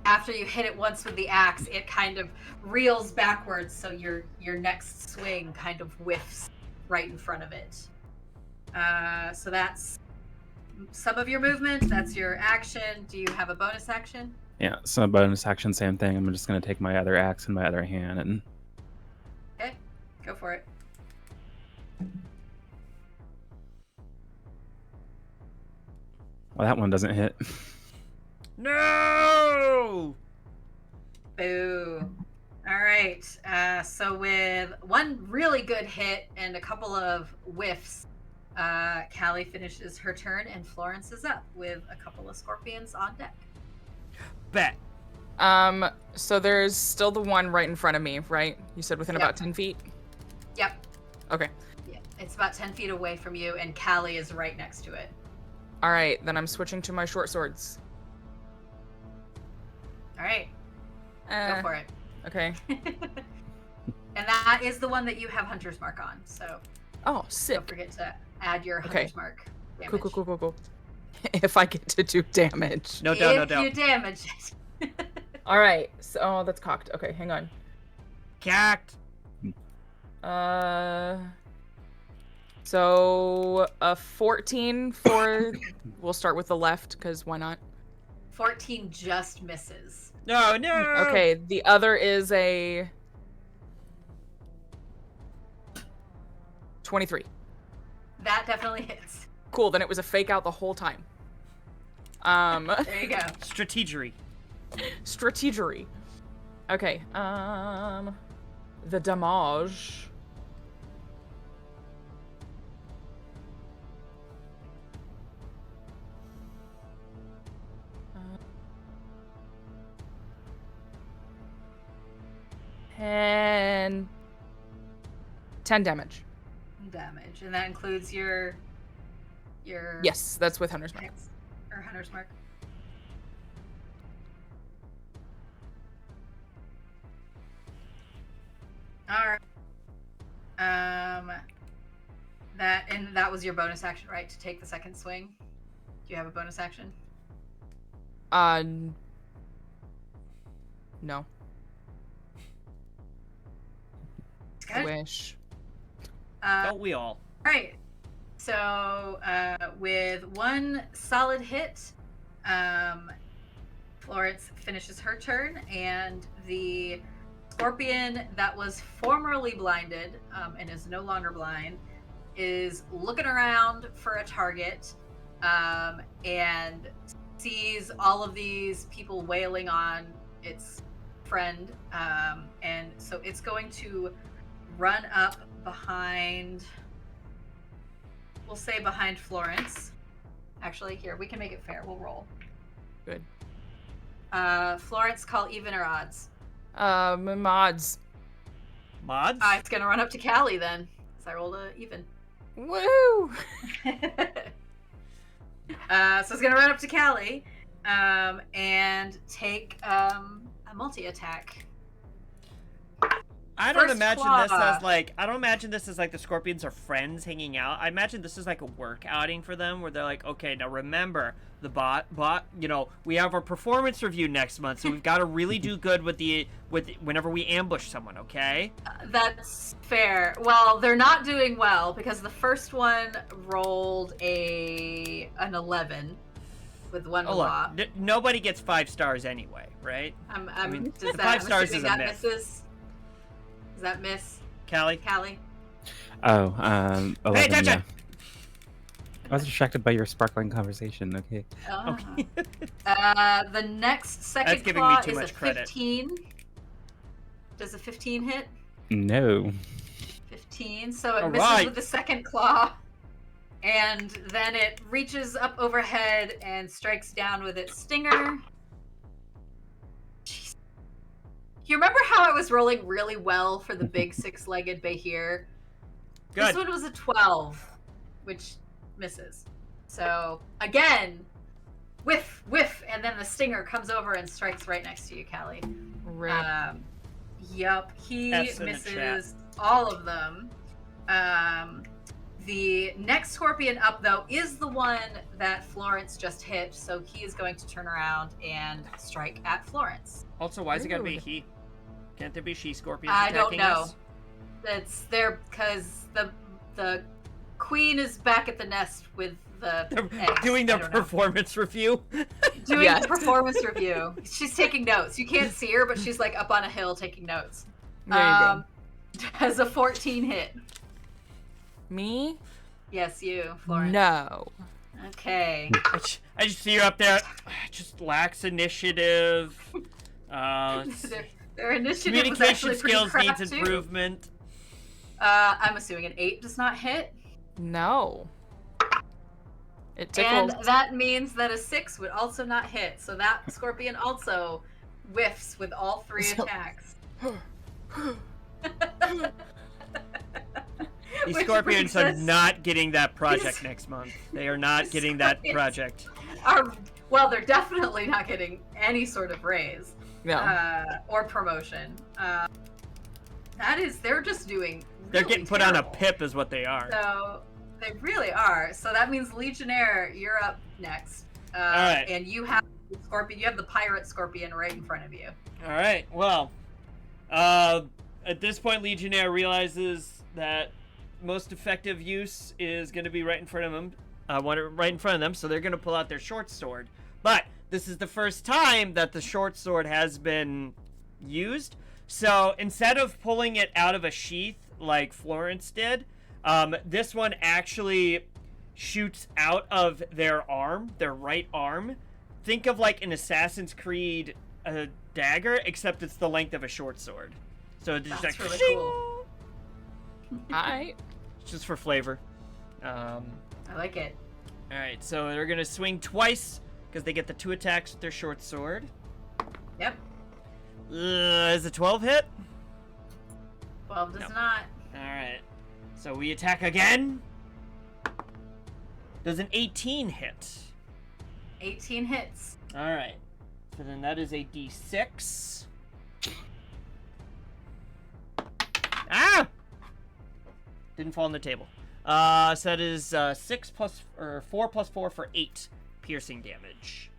after you hit it once with the axe, it kind of reels backwards, so your next swing kind of whiffs right in front of it. So that's some of your movement. That's your action. Do you have a bonus action? Yeah, so bonus action, same thing. I'm just going to take my other axe in my other hand and... Okay, go for it. Well, that one doesn't hit. No! Boo. All right. So with one really good hit and a couple of whiffs, Callie finishes her turn, and Florence is up with a couple of scorpions on deck. Bet. So there's still the one right in front of me, right? You said within Yep. about 10 feet? Yep. Okay. Yeah. It's about 10 feet away from you, and Callie is right next to it. All right, then I'm switching to my short swords. All right. Go for it. Okay. And that is the one that you have Hunter's Mark on, so Oh, don't sick. forget to add your Hunter's Mark damage. Cool. If I get to do damage. No doubt, no If doubt. you damage it. All right. So, oh, that's cocked. Okay, hang on. Cacked. So a 14 for. We'll start with the left, because why not? 14 just misses. No. Okay, the other is a 23. That definitely hits. Cool. Then it was a fake out the whole time. There you go. Strategery. Strategery. Okay. The damage. And 10 damage. Damage, and that includes your Yes, that's with Hunter's Mark. or Hunter's Mark. All right. That was your bonus action, right? To take the second swing. Do you have a bonus action? No. I Good. wish. Don't we all? Right. So, with one solid hit, Florence finishes her turn, and the scorpion that was formerly blinded and is no longer blind is looking around for a target and sees all of these people wailing on its friend. And so it's going to run up behind, we'll say behind Florence. Actually, here, we can make it fair. We'll roll. Good. Florence, call even or odds? Mods. Mods? It's going to run up to Callie then, because I rolled a even. Woo! So it's going to run up to Callie and take a multi-attack. I don't First imagine claw. this as like, I don't imagine this as like the scorpions are friends hanging out. I imagine this is like a work outing for them where they're like, okay, now remember the bot, you know, we have our performance review next month, so we've got to really do good with whenever we ambush someone, okay? That's fair. Well, they're not doing well because the first one rolled an 11 with one Oh, claw. look, nobody gets 5 stars anyway, right? I mean, does the that, 5 I'm stars assuming is a that myth. misses. Does that miss, Callie? Callie? Oh, 11, Pay attention! yeah. I was distracted by your sparkling conversation, okay. Okay. The next second That's giving me claw too is much a credit. 15. Does a 15 hit? No. 15. So it All misses right. with the second claw. And then it reaches up overhead and strikes down with its stinger. Jeez. You remember how I was rolling really well for the big 6-legged Behir? Good. This one was a 12, which misses. So, again, whiff, whiff, and then the stinger comes over and strikes right next to you, Callie. Rip. Yep, he F's in the chat. misses all of them. The next scorpion up, though, is the one that Florence just hit, so he is going to turn around and strike at Florence. Also, why is it gotta be Rude. he? Can't there be she scorpions I attacking don't know. us? It's there because the queen is back at the nest with the eggs. Doing I their don't know. performance review. Doing Yes. the performance review. She's taking notes. You can't see her, but she's like up on a hill taking notes. There you go. Has a 14 hit. Me? Yes, you, Florence. No. Okay. I just see her up there. Just lacks initiative. Their initiative was Communication actually pretty skills crap, needs too. improvement. I'm assuming an 8 does not hit. No. It And tickled. that means that a 6 would also not hit. So that scorpion also whiffs with all 3 So- attacks. These Which scorpions brings are us- not getting that project These- next month. They are not these getting that scorpions- project. Well, they're definitely not getting any sort of raise No. or promotion. They're just doing. They're really getting put on a terrible. pip, is what they are. So they really are. So that means Legionnaire, you're up next. All right. And you have the scorpion. You have the pirate scorpion right in front of you. All right. Well, at this point, Legionnaire realizes that most effective use is going to be right in front of them. Right in front of them. So they're going to pull out their short sword. But this is the first time that the short sword has been used. So instead of pulling it out of a sheath like Florence did, this one actually shoots out of their arm, their right arm. Think of like an Assassin's Creed dagger, except it's the length of a short sword. So it's just That's like, really "Shing!" cool. I. Just for flavor. I like it. All right, so they're gonna swing twice because they get the 2 attacks with their short sword. Yep. Is a 12 hit? 12 does No. not. All right, so we attack again. Does an 18 hit? 18 hits. All right, so then that is a d6. Ah! Didn't fall on the table. So that is 4 plus 4 for 8 piercing damage.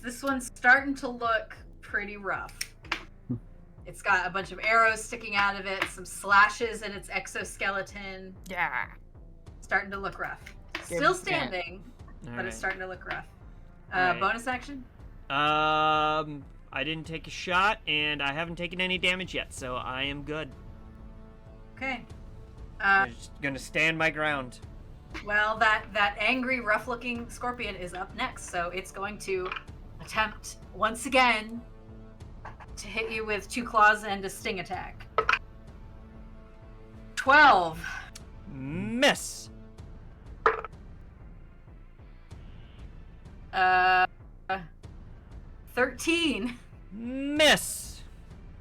This one's starting to look pretty rough. It's got a bunch of arrows sticking out of it, some slashes in its exoskeleton. Yeah. Starting to look rough. Give Still me that. standing, All but it's right. starting to look rough. Alright. Bonus action? I didn't take a shot, and I haven't taken any damage yet, so I am good. Okay. I'm just gonna stand my ground. Well, that angry, rough-looking scorpion is up next, so it's going to attempt once again to hit you with 2 claws and a sting attack. 12. Miss. 13. Miss.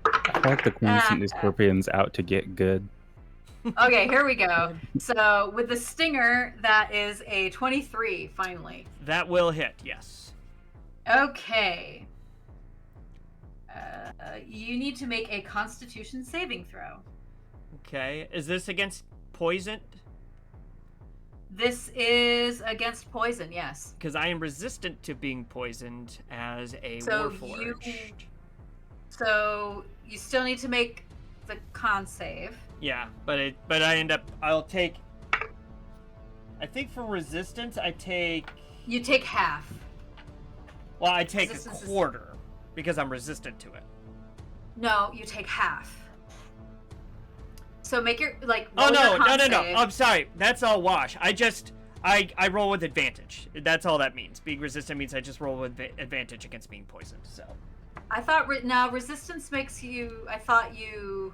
I feel like the queen sent these scorpions out to get good. Okay, here we go. So with the stinger, that is a 23, finally. That will hit, yes. Okay. You need to make a Constitution saving throw. Okay. Is this against poison? This is against poison, yes. Because I am resistant to being poisoned as a So warforged. So you still need to make the con save. Yeah, but I'll take. I think for resistance, I take. You take half. Well, I take a Resistance is- quarter because I'm resistant to it. No, you take half. So make your Oh roll no, your con no! save. I'm sorry. That's all wash. I roll with advantage. That's all that means. Being resistant means I just roll with advantage against being poisoned. So. I thought now resistance makes you. I thought you.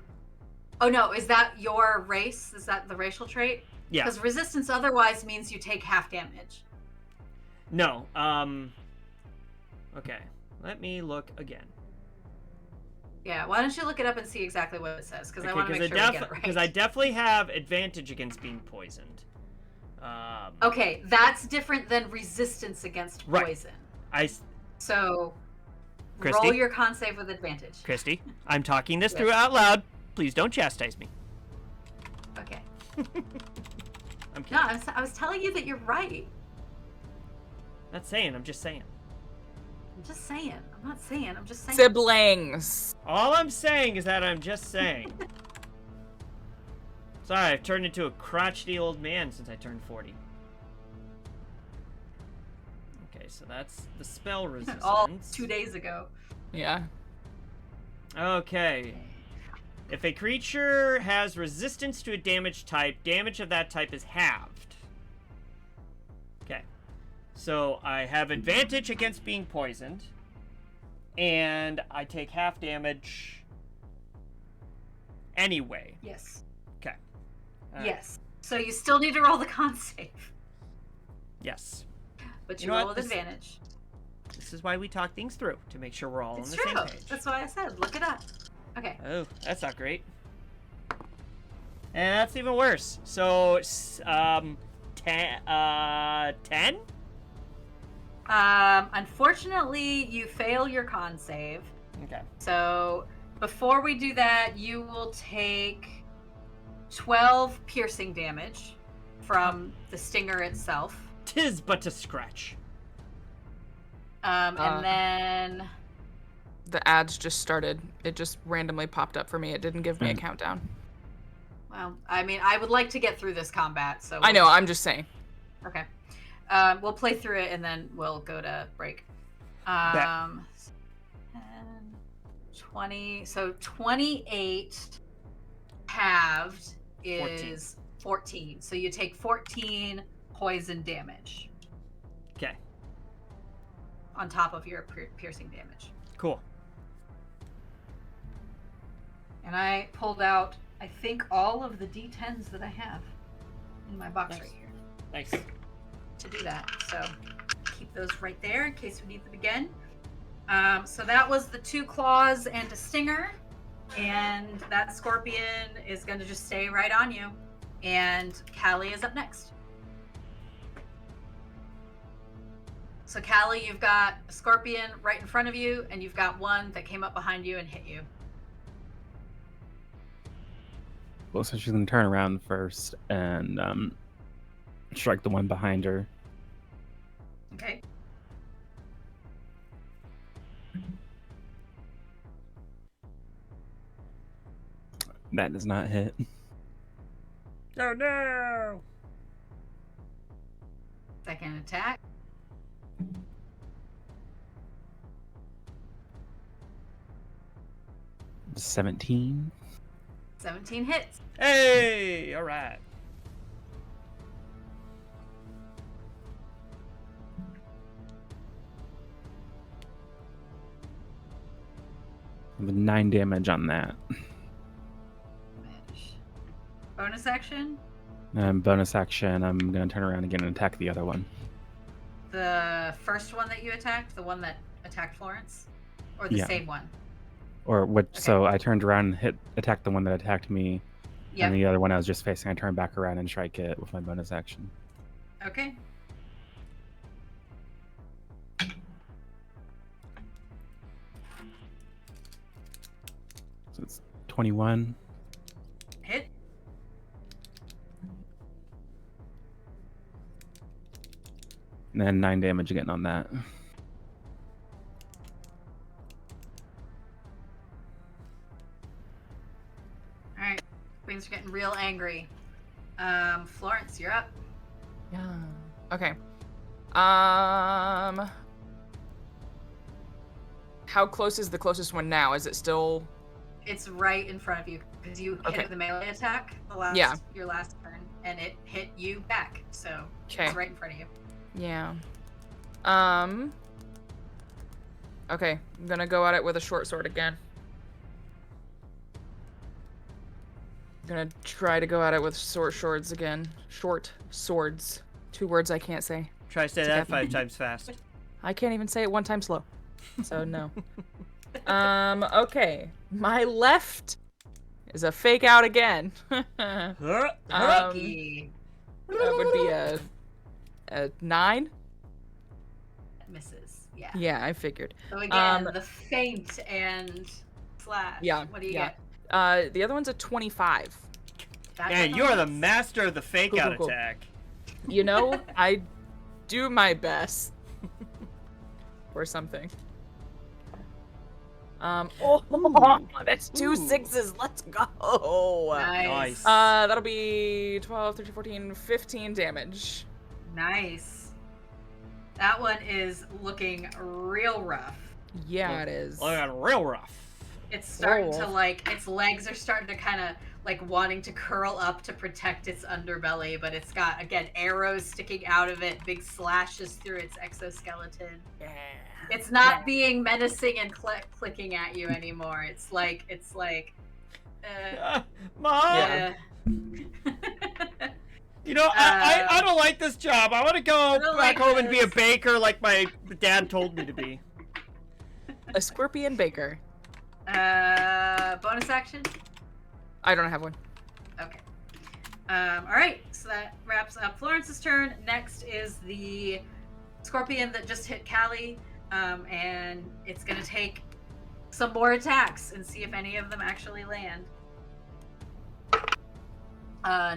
Oh no, is that your race? Is that the racial trait? Yeah. Because resistance otherwise means you take half damage. No. Okay. Let me look again. Yeah. Why don't you look it up and see exactly what it says? Because I Okay, want to make sure we get it right. because I definitely have advantage against being poisoned. Okay, that's different than resistance against Right. poison. I So Christy? roll your con save with advantage. Christy, I'm talking this Yes. through out loud. Please don't chastise me. Okay. I'm kidding. No, I was telling you that you're right. Not saying. I'm just saying. I'm just saying. I'm not saying. I'm just saying. Siblings. All I'm saying is that I'm just saying. Sorry, I've turned into a crotchety old man since I turned 40. Okay, so that's the spell resistance. All 2 days ago. Yeah. Okay. If a creature has resistance to a damage type, damage of that type is halved. Okay. So I have advantage against being poisoned. And I take half damage anyway. Yes. Okay. Yes. So you still need to roll the con save. Yes. But You you know roll what? with advantage. This is why we talk things through, to make sure we're all It's on the true. same page. That's why I said, look it up. Okay. Oh, that's not great. And that's even worse. So, 10? Unfortunately, you fail your con save. Okay. So before we do that, you will take 12 piercing damage from the stinger itself. 'Tis but a scratch. And then The ads just started. It just randomly popped up for me. It didn't give me a countdown. well, I mean, I would like to get through this combat, so I know, I'm just saying. Okay. We'll play through it and then we'll go to break. Bet. 10, 20. So 28 halved is 14. So you take 14 poison damage Okay. on top of your piercing damage. Cool. And I pulled out, I think, all of the d10s that I have in my box Nice. right here Nice. to do that. So keep those right there in case we need them again. So that was the 2 claws and a stinger. And that scorpion is going to just stay right on you. And Callie is up next. So Callie, you've got a scorpion right in front of you, and you've got one that came up behind you and hit you. Well, so she's gonna turn around first and strike the one behind her. Okay. That does not hit. Oh no! Second attack. $17. 17 hits. Hey! Alright. With 9 damage on that. Damage. Bonus action. Bonus action, I'm gonna turn around again and attack the other one. The first one that you attacked, the one that attacked Florence, or the Yeah. same one. Or what? Okay. So I turned around and attacked the one that attacked me, Yep. and the other one I was just facing. I turned back around and strike it with my bonus action. Okay. So it's 21. Hit. And then 9 damage again on that. All right. Things are getting real angry. Florence, you're up. Yeah. Okay. How close is the closest one now? Is it still? It's right in front of you because you hit Okay. it with a melee attack your last turn, and it hit you back. So Okay. it's right in front of you. Yeah. Okay, I'm gonna go at it with a short sword again. I'm gonna try to go at it with short swords again. Short swords. 2 words I can't say. Try to say that 5 times fast. I can't even say it 1 time slow. So no. Okay. My left is a fake out again. That Lucky. would be a 9. That misses. Yeah. Yeah, I figured. So again, the feint and slash. Yeah, What do you yeah. get? The other one's a 25. Back Man, on you are the list. master of the fake out Cool. attack. You know, I do my best. Or something. That's two Ooh. 6s. Let's go. Nice. That'll be 12, 13, 14, 15 damage. Nice. That one is looking real rough. Yeah, it is. Looking real rough. It's starting to Oh. like, its legs are starting to kind of like wanting to curl up to protect its underbelly, but it's got, again, arrows sticking out of it, big slashes through its exoskeleton. Yeah. It's not being menacing and clicking at you anymore. It's like, Mom, Yeah. you know, I don't like this job. I want to go don't back like home and be a this. baker like my dad told me to be. A scorpion baker. Bonus action? I don't have one. Okay. All right, so that wraps up Florence's turn. Next is the scorpion that just hit Callie, and it's gonna take some more attacks and see if any of them actually land.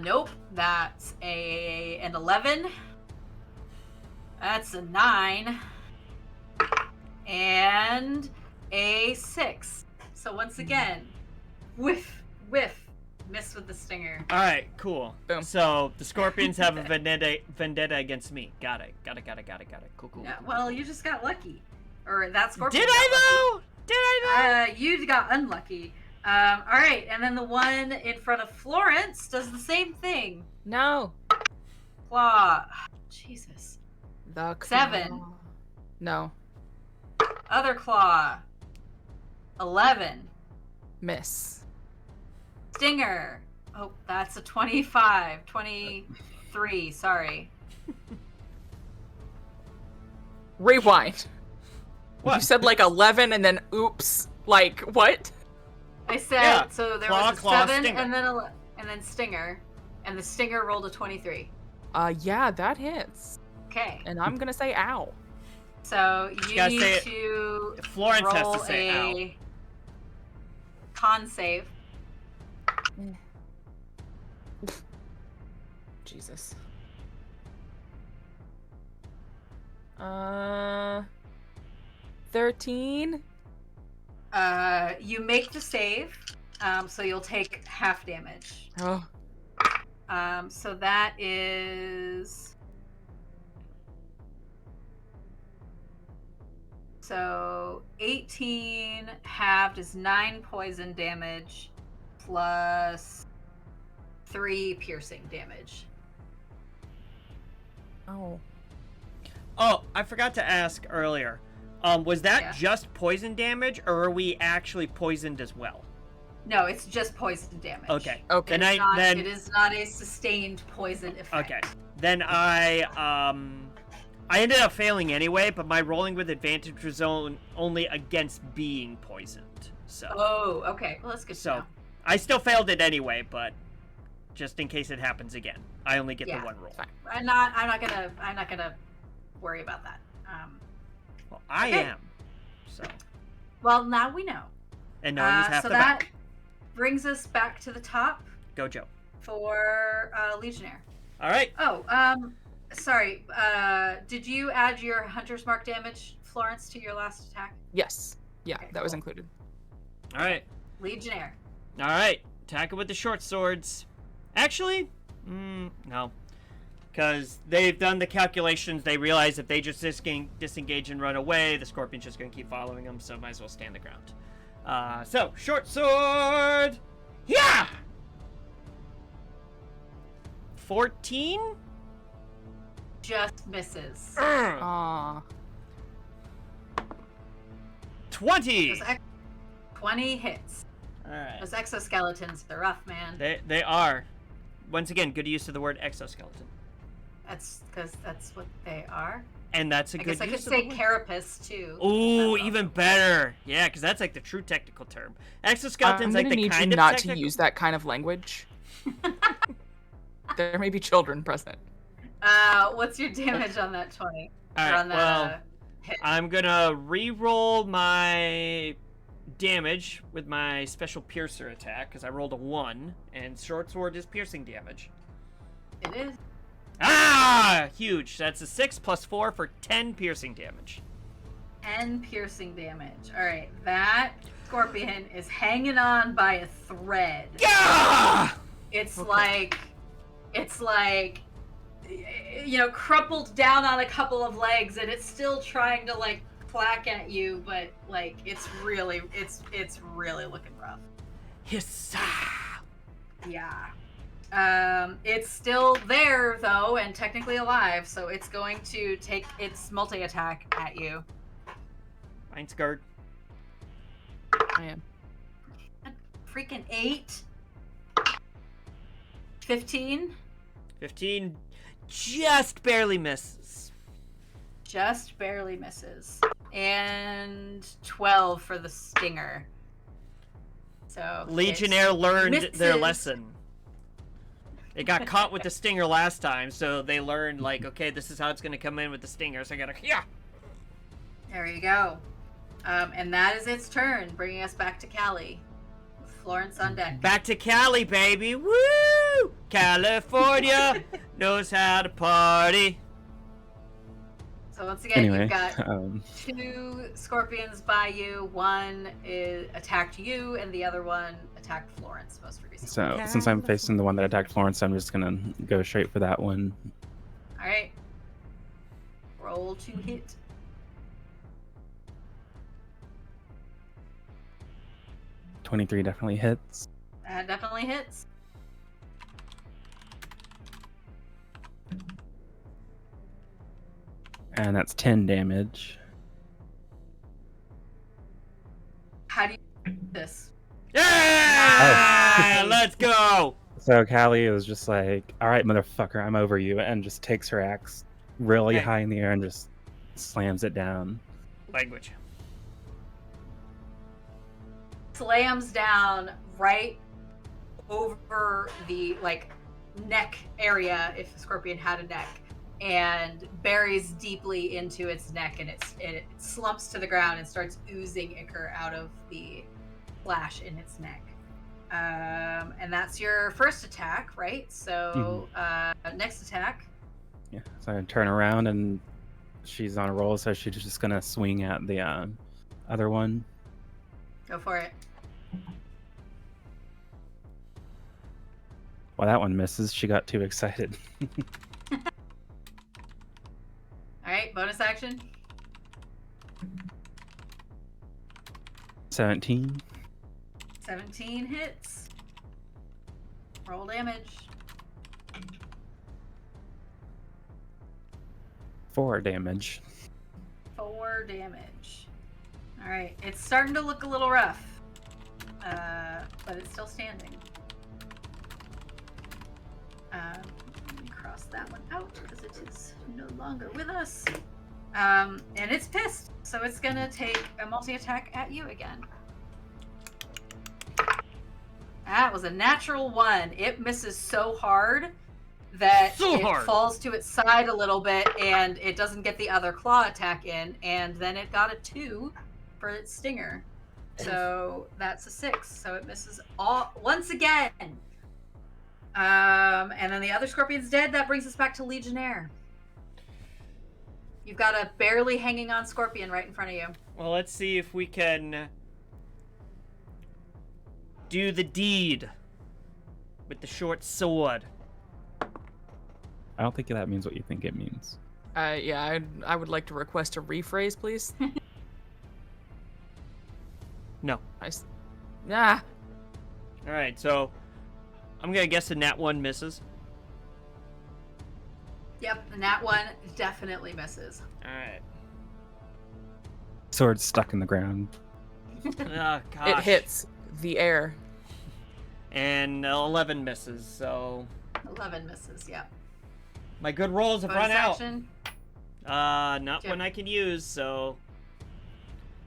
Nope. That's an 11. That's a 9. And a 6. So once again, whiff, miss with the stinger. All right, cool. Boom. So the scorpions have a vendetta against me. Got it. Cool. Yeah, well, you just got lucky. Or that scorpion. Did got I lucky. though? Did I You got unlucky. All right, and then the one in front of Florence does the same thing. No. Claw. Jesus. The 7. claw. No. Other claw. 11. Miss. Stinger. Oh, that's a 25. 23, sorry. Rewind. What? You said like 11 and then oops. Like what? I said, Yeah. so there Claw, was a claw, 7 stinger. and then Stinger. And the Stinger rolled a 23. Yeah, that hits. Okay. And I'm gonna say ow. So you gotta need say it- to Florence has roll to say a con save. Jesus. 13? You make the save, so you'll take half damage. Oh. So that is... So 18 halved is 9 poison damage plus 3 piercing damage. Oh. Oh, I forgot to ask earlier. Was that Yeah. just poison damage, or are we actually poisoned as well? No, it's just poison damage. Okay. Okay. Then It is not a sustained poison effect. Okay. Then I ended up failing anyway, but my rolling with advantage was only against being poisoned. So Oh, okay. Well, that's good to So- know. I still failed it anyway, but just in case it happens again, I only get Yeah. the one roll. Fine. I'm not gonna worry about that. Well, I Okay. am. So, Well, now we know. and knowing is half so the that battle. brings us back to the top Go, Joe. for Legionnaire. All right. Oh, sorry. Did you add your Hunter's Mark damage, Florence, to your last attack? Yes. Yeah, Okay, that was cool. included. All right. Legionnaire. All right. Attack it with the short swords. Actually, no. Because they've done the calculations. They realize if they just disengage and run away, the scorpion's just going to keep following them, so might as well stand the ground. So, short sword! Yeah! 14? Just misses. Aw. 20! Those 20 hits. Alright. Those exoskeletons are rough, man. They are. Once again, good use of the word exoskeleton. That's because that's what they are. And that's a I good guess I could use of say the word. carapace too. Ooh, That's even awesome. better. Yeah, because that's like the true technical term. I'm Exoskeleton's gonna like the need kind you of not technical... to use that kind of language. There may be children present. What's your damage on that 20? All Or right, on the well, hit? I'm gonna re-roll my damage with my special piercer attack because I rolled a 1, and short sword is piercing damage. It is. Ah! Huge. That's a 6 plus 4 for 10 piercing damage. 10 piercing damage. All right, that scorpion is hanging on by a thread. Yeah! It's Okay. like, you know, crumpled down on a couple of legs, and it's still trying to like clack at you, but like it's really looking rough. Hissa! Yeah. It's still there though, and technically alive, so it's going to take its multi-attack at you. Mine's guard. I am. Freaking 8. 15. 15 just barely misses. Just barely misses. And 12 for the stinger. So Legionnaire learned their misses. lesson. They got caught with the stinger last time, so they learned, like, okay, this is how it's going to come in with the stinger, so I gotta, yeah! There you go. And that is its turn, bringing us back to Callie. With Florence on deck. Back to Cali, baby! Woo! California knows how to party. So once again, Anyway, you've got 2 scorpions by you. One attacked you, and the other one attacked Florence most recently. so since I'm facing the one that attacked Florence, I'm just gonna go straight for that one. All right. Roll to hit. .23 definitely hits. That definitely hits. And that's 10 damage. How do you do this? Yeah! Oh. Let's go! So Callie is just like, all right, motherfucker, I'm over you, and just takes her axe really Hey. high in the air and just slams it down. Language. Slams down right over the like neck area if a scorpion had a neck, and buries deeply into its neck, and it slumps to the ground and starts oozing ichor out of the slash in its neck. And that's your first attack, right? So next attack. Yeah. So I turn around and she's on a roll, so she's just gonna swing at the other one. Go for it. Well, that one misses. She got too excited. All right, bonus action. 17. 17 hits. Roll damage. 4 damage. 4 damage. All right, it's starting to look a little rough, but it's still standing. Let me cross that one out because it is no longer with us. And it's pissed, so it's gonna take a multi-attack at you again. That was a natural 1. It misses so hard that So it hard. falls to its side a little bit, and it doesn't get the other claw attack in, and then it got a 2 for its stinger. So that's a 6. So it misses all once again. And then the other scorpion's dead. That brings us back to Legionnaire. You've got a barely hanging on scorpion right in front of you. Well, let's see if we can do the deed with the short sword. I don't think that means what you think it means. Yeah, I would like to request a rephrase, please. No. Ah, All right, so I'm gonna guess the nat 1 misses. Yep, and that one definitely misses. All right. Sword's stuck in the ground. Oh gosh. it hits the air. And 11 misses. So 11 misses, yep. my good rolls have Bonus run out. action. Not Yep. one I can use. So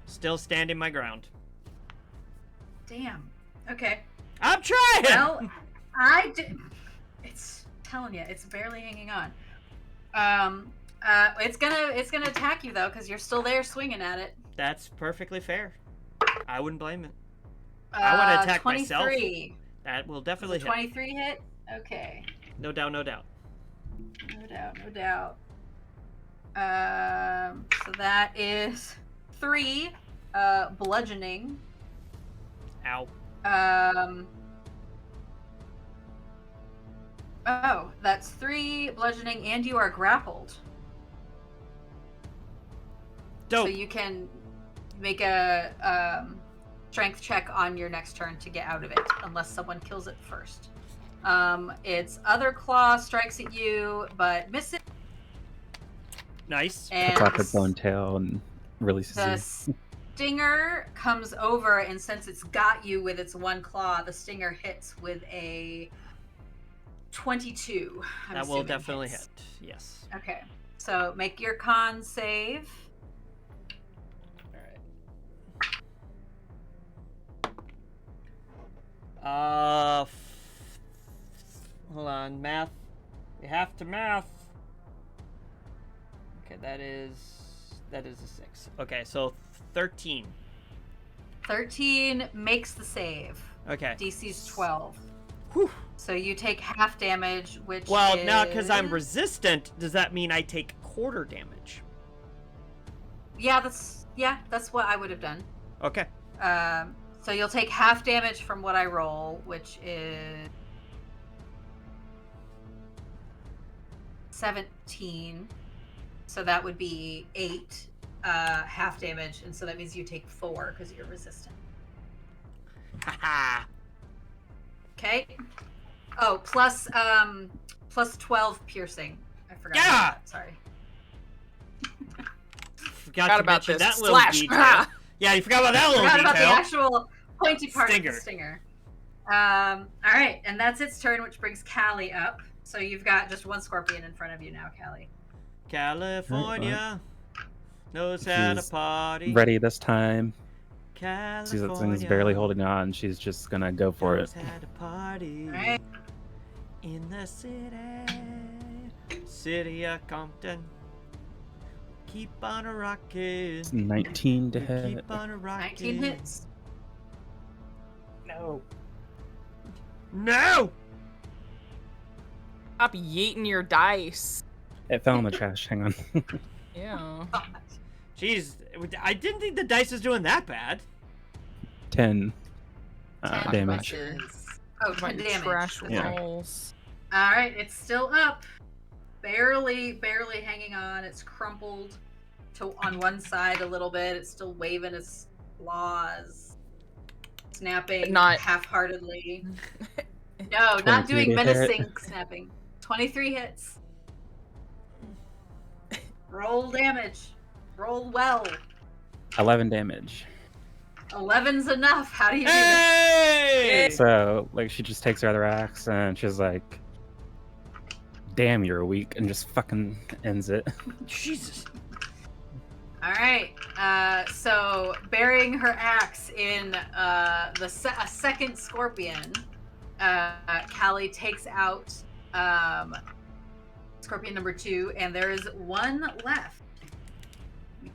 still standing my ground. Damn. Okay. I'm trying. Well, it's telling you, it's barely hanging on. It's gonna attack you though, because you're still there swinging at it. That's perfectly fair. I wouldn't blame it. I want to attack 23. myself. That will Does definitely a hit. 23 hit? Okay. No doubt, no doubt. No doubt, no doubt. So that is 3 bludgeoning. Ow. Oh, that's 3 bludgeoning, and you are grappled. Dope. So you can make a strength check on your next turn to get out of it, unless someone kills it first. Its other claw strikes at you, but misses. Nice. And Cuts off its own tail and releases the you. stinger comes over, and since it's got you with its one claw, the stinger hits with a 22. That will definitely hit. Yes. Okay. So make your con save. All right. Hold on. Math. We have to math. Okay, that is a 6. Okay, so 13. 13 makes the save. Okay. DC's 12. Whew. So you take half damage, which Well, is... now because I'm resistant, does that mean I take quarter damage? Yeah, that's what I would have done. Okay. So you'll take half damage from what I roll, which is 17. So that would be 8 half damage, and so that means you take 4 because you're resistant. Haha. Okay. Oh, plus 12 piercing. I forgot Yeah! about that. Sorry. Forgot to about mention this. that little Slash. detail. Yeah, you forgot about that little Forgot detail. about the actual pointy part Stinger. of the stinger. All right, and that's its turn, which brings Callie up. So you've got just one scorpion in front of you now, Callie. California knows how to She's party. Ready this time. California Sees that thing's barely holding on. She's just gonna go for it. knows how to party. All right. In the city of Compton. Keep on a rockin'. 19 to We hit. Keep on a rockin'. 19 hits. No. No! Stop yeeting your dice. It fell in the trash. Hang on. Yeah. Jeez, I didn't think the dice was doing that bad. 10 10 damage. versus- Oh, 10 My damage. trash That's Yeah. right. rolls. All right, it's still up. Barely hanging on. It's crumpled to on one side a little bit. It's still waving its claws, snapping Not- half-heartedly. No, not 23 doing to hit. menacing snapping. 23 hits. Roll damage. Roll well. 11 damage. 11's enough. How do you do this? Hey! So, like, she just takes her other axe and she's like, damn, you're weak, and just fucking ends it. Jesus. All right. So burying her axe in a second scorpion, Callie takes out scorpion number 2, and there is one left.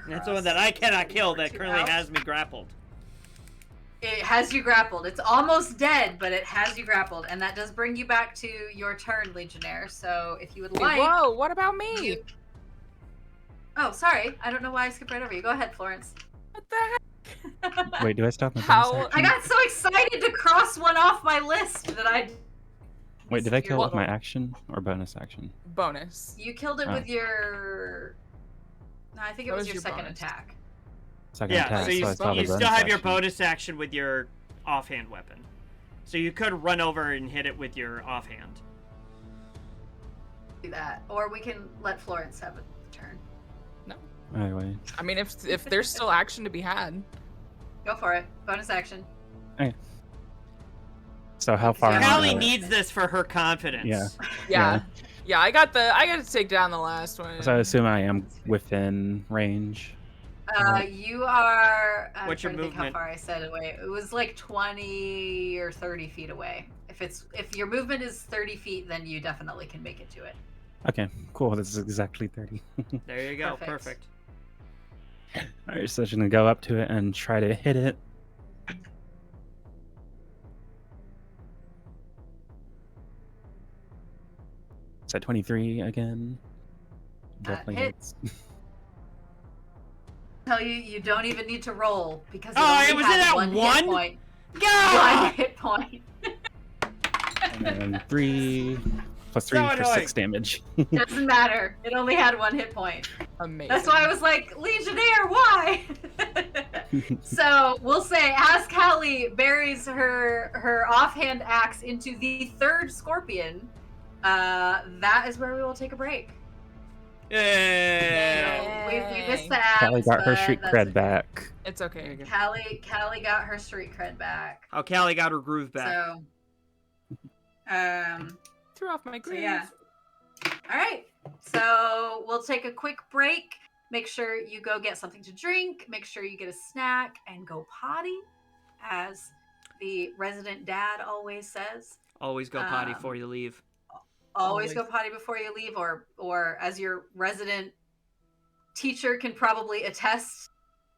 That's the one that I cannot kill Number that 2 currently out. has me grappled. It has you grappled. It's almost dead, but it has you grappled, and that does bring you back to your turn, Legionnaire. So if you would like, Whoa, what about me? you... Oh, sorry. I don't know why I skipped right over you. Go ahead, Florence. What the heck? Wait, do I stop my How- bonus I action? got so excited to cross one off my list that I. Wait, did I kill it with my Your- action or bonus action? Bonus. You killed it Oh. with your. No, I think it That was was your your second bonus. attack. Second Yeah, attack, so you, I still have a you still bonus have your action. bonus action with your offhand weapon. So you could run over and hit it with your offhand. Do that, or we can let Florence have a turn. Anyway, I mean, if there's still action to be had. Go for it. Bonus action. so how far? Yeah. am Callie Callie I? needs this for her confidence. Yeah. Yeah. Yeah, I got to take down the last one. So I assume I am within range. You are. I'm What's your trying to think how movement? far I said away. It was like 20 or 30 feet away. If your movement is 30 feet, then you definitely can make it to it. Okay, cool. This is exactly 30. There you go. Perfect. Perfect. Alright, so she's gonna go up to it and try to hit it. What's that? 23 again. Definitely hits. hits. Tell you, you don't even need to roll because it Oh, only it was had in that one hit one? point. God! One hit point. And 3 plus 3 So for annoying. 6 damage. Doesn't matter. It only had one hit point. Amazing. That's why I was like, Legionnaire, why? So we'll say, as Callie buries her offhand axe into the third scorpion, that is where we will take a break. Yeah. We missed the axe. Callie got her but street that's cred okay. back. It's okay. Callie got her street cred back. How Callie got her groove back. So, Threw off my so grades. yeah. All right. So we'll take a quick break. Make sure you go get something to drink. Make sure you get a snack and go potty, as the resident dad always says. Always go potty before you leave. Always go potty before you leave, or as your resident teacher can probably attest,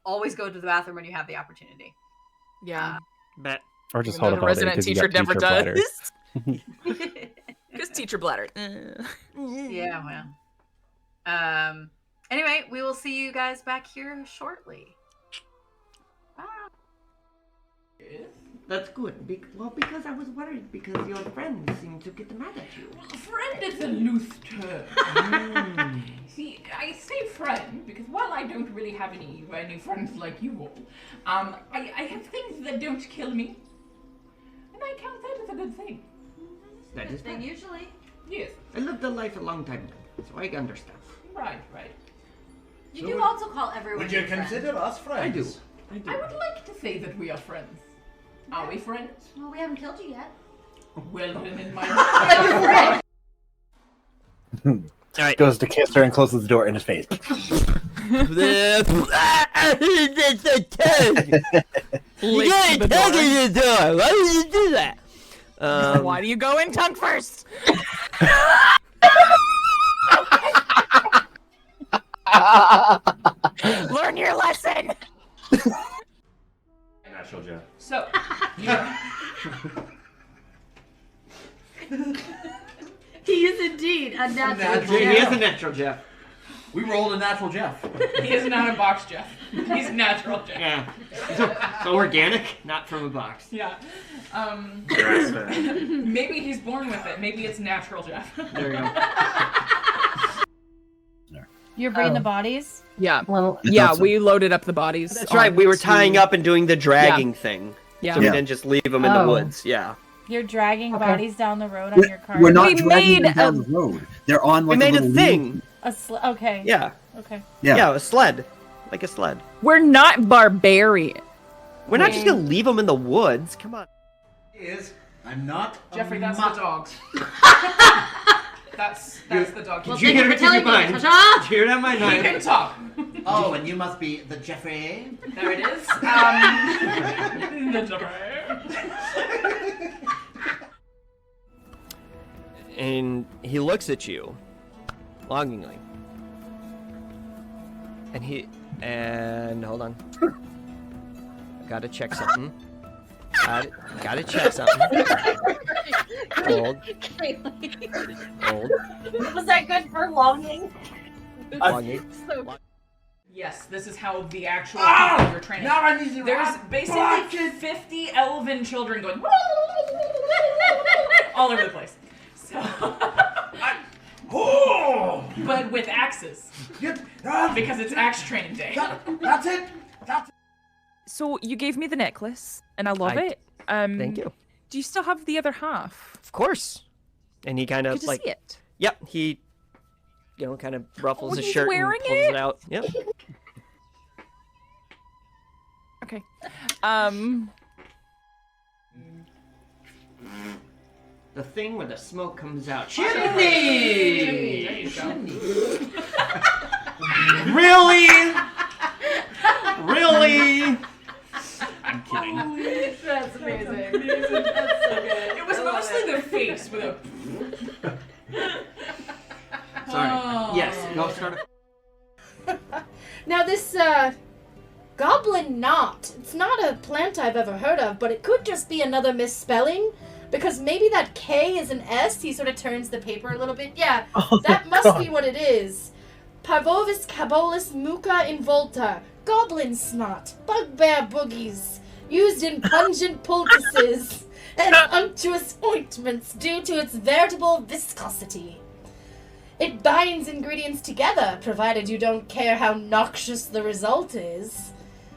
always go to the bathroom when you have the opportunity. Yeah. Bet. Or just Even hold though up the all day resident 'cause you teacher got never teacher does. bladder. Just teacher bladder. Yeah, well. Anyway, we will see you guys back here shortly. That's good. Because I was worried because your friends seem to get mad at you. Friend is a loose term. See, I say friend because while I don't really have any friends like you all, I have things that don't kill me, and I count that as a good thing. That is Thing bad. usually. Yes, I lived a life a long time ago, so I understand. right. You So do would- also call everyone Would you your friend. consider us friends? I do. I would like to say that we are friends. Are we friends? Well, we haven't killed you yet. Well, then in my All right. Goes to kiss her and closes the door in his face. You gotta tug at the door. Why would you do that? Why do you go in tongue first? Learn your lesson. Natural Jeff. so. He is indeed a natural. Natural He Jeff. is a natural Jeff. We rolled a natural Jeff. He is not a box Jeff. He's natural Jeff. Yeah. So organic, not from a box. Yeah. Maybe he's born with it. Maybe it's natural Jeff. There you go. You're bringing the bodies? Yeah. Well, Yeah, we loaded up the bodies. That's right. We were onto- tying up and doing the dragging thing. Yeah. So we didn't just leave them in the Oh. woods. Yeah. you're dragging bodies down the road on your car. We're not We dragging made them down the road. They're on like we made a a little thing. Okay. Yeah. Okay. Yeah. A sled. Like a sled. We're not barbarian. We're not just gonna leave them in the woods. Come on. I'm not Jeffrey, that's the dogs. That's the dog. Well, Did you thank you hear for it? Did telling you me, mind? ta-ta! Did you hear that, my He knife? can talk. Oh, and you must be the Jeffrey. There it is. The Jeffrey. And he looks at you longingly. And hold on. Gotta check something. Gotta check something. Hold. Was that good for longing? Longing. Yes, this is how the actual people you're training. Now I need to There's basically 50 elven children going all over the place. So, but with axes because it's axe training day. That's it. That's it. So you gave me the necklace, and I love I- it. Thank you. Do you still have the other half? Of course. And he kind Good of to like, see it. yep, he, kind of ruffles Oh, his he's shirt and wearing pulls it? it out. Yep. Okay. The thing where the smoke comes out. There you go. Really? Really? I'm kidding. That's amazing. It was mostly the face with a. Sorry. Oh. Yes. Go start. Now this goblin knot. It's not a plant I've ever heard of, but it could just be another misspelling Because maybe that K is an S. He sort of turns the paper a little bit. Yeah, Oh, that must God. be what it is. Parvovis cabolus muca involta. Goblin snot. Bugbear boogies. Used in pungent poultices and unctuous ointments due to its veritable viscosity. It binds ingredients together, provided you don't care how noxious the result is.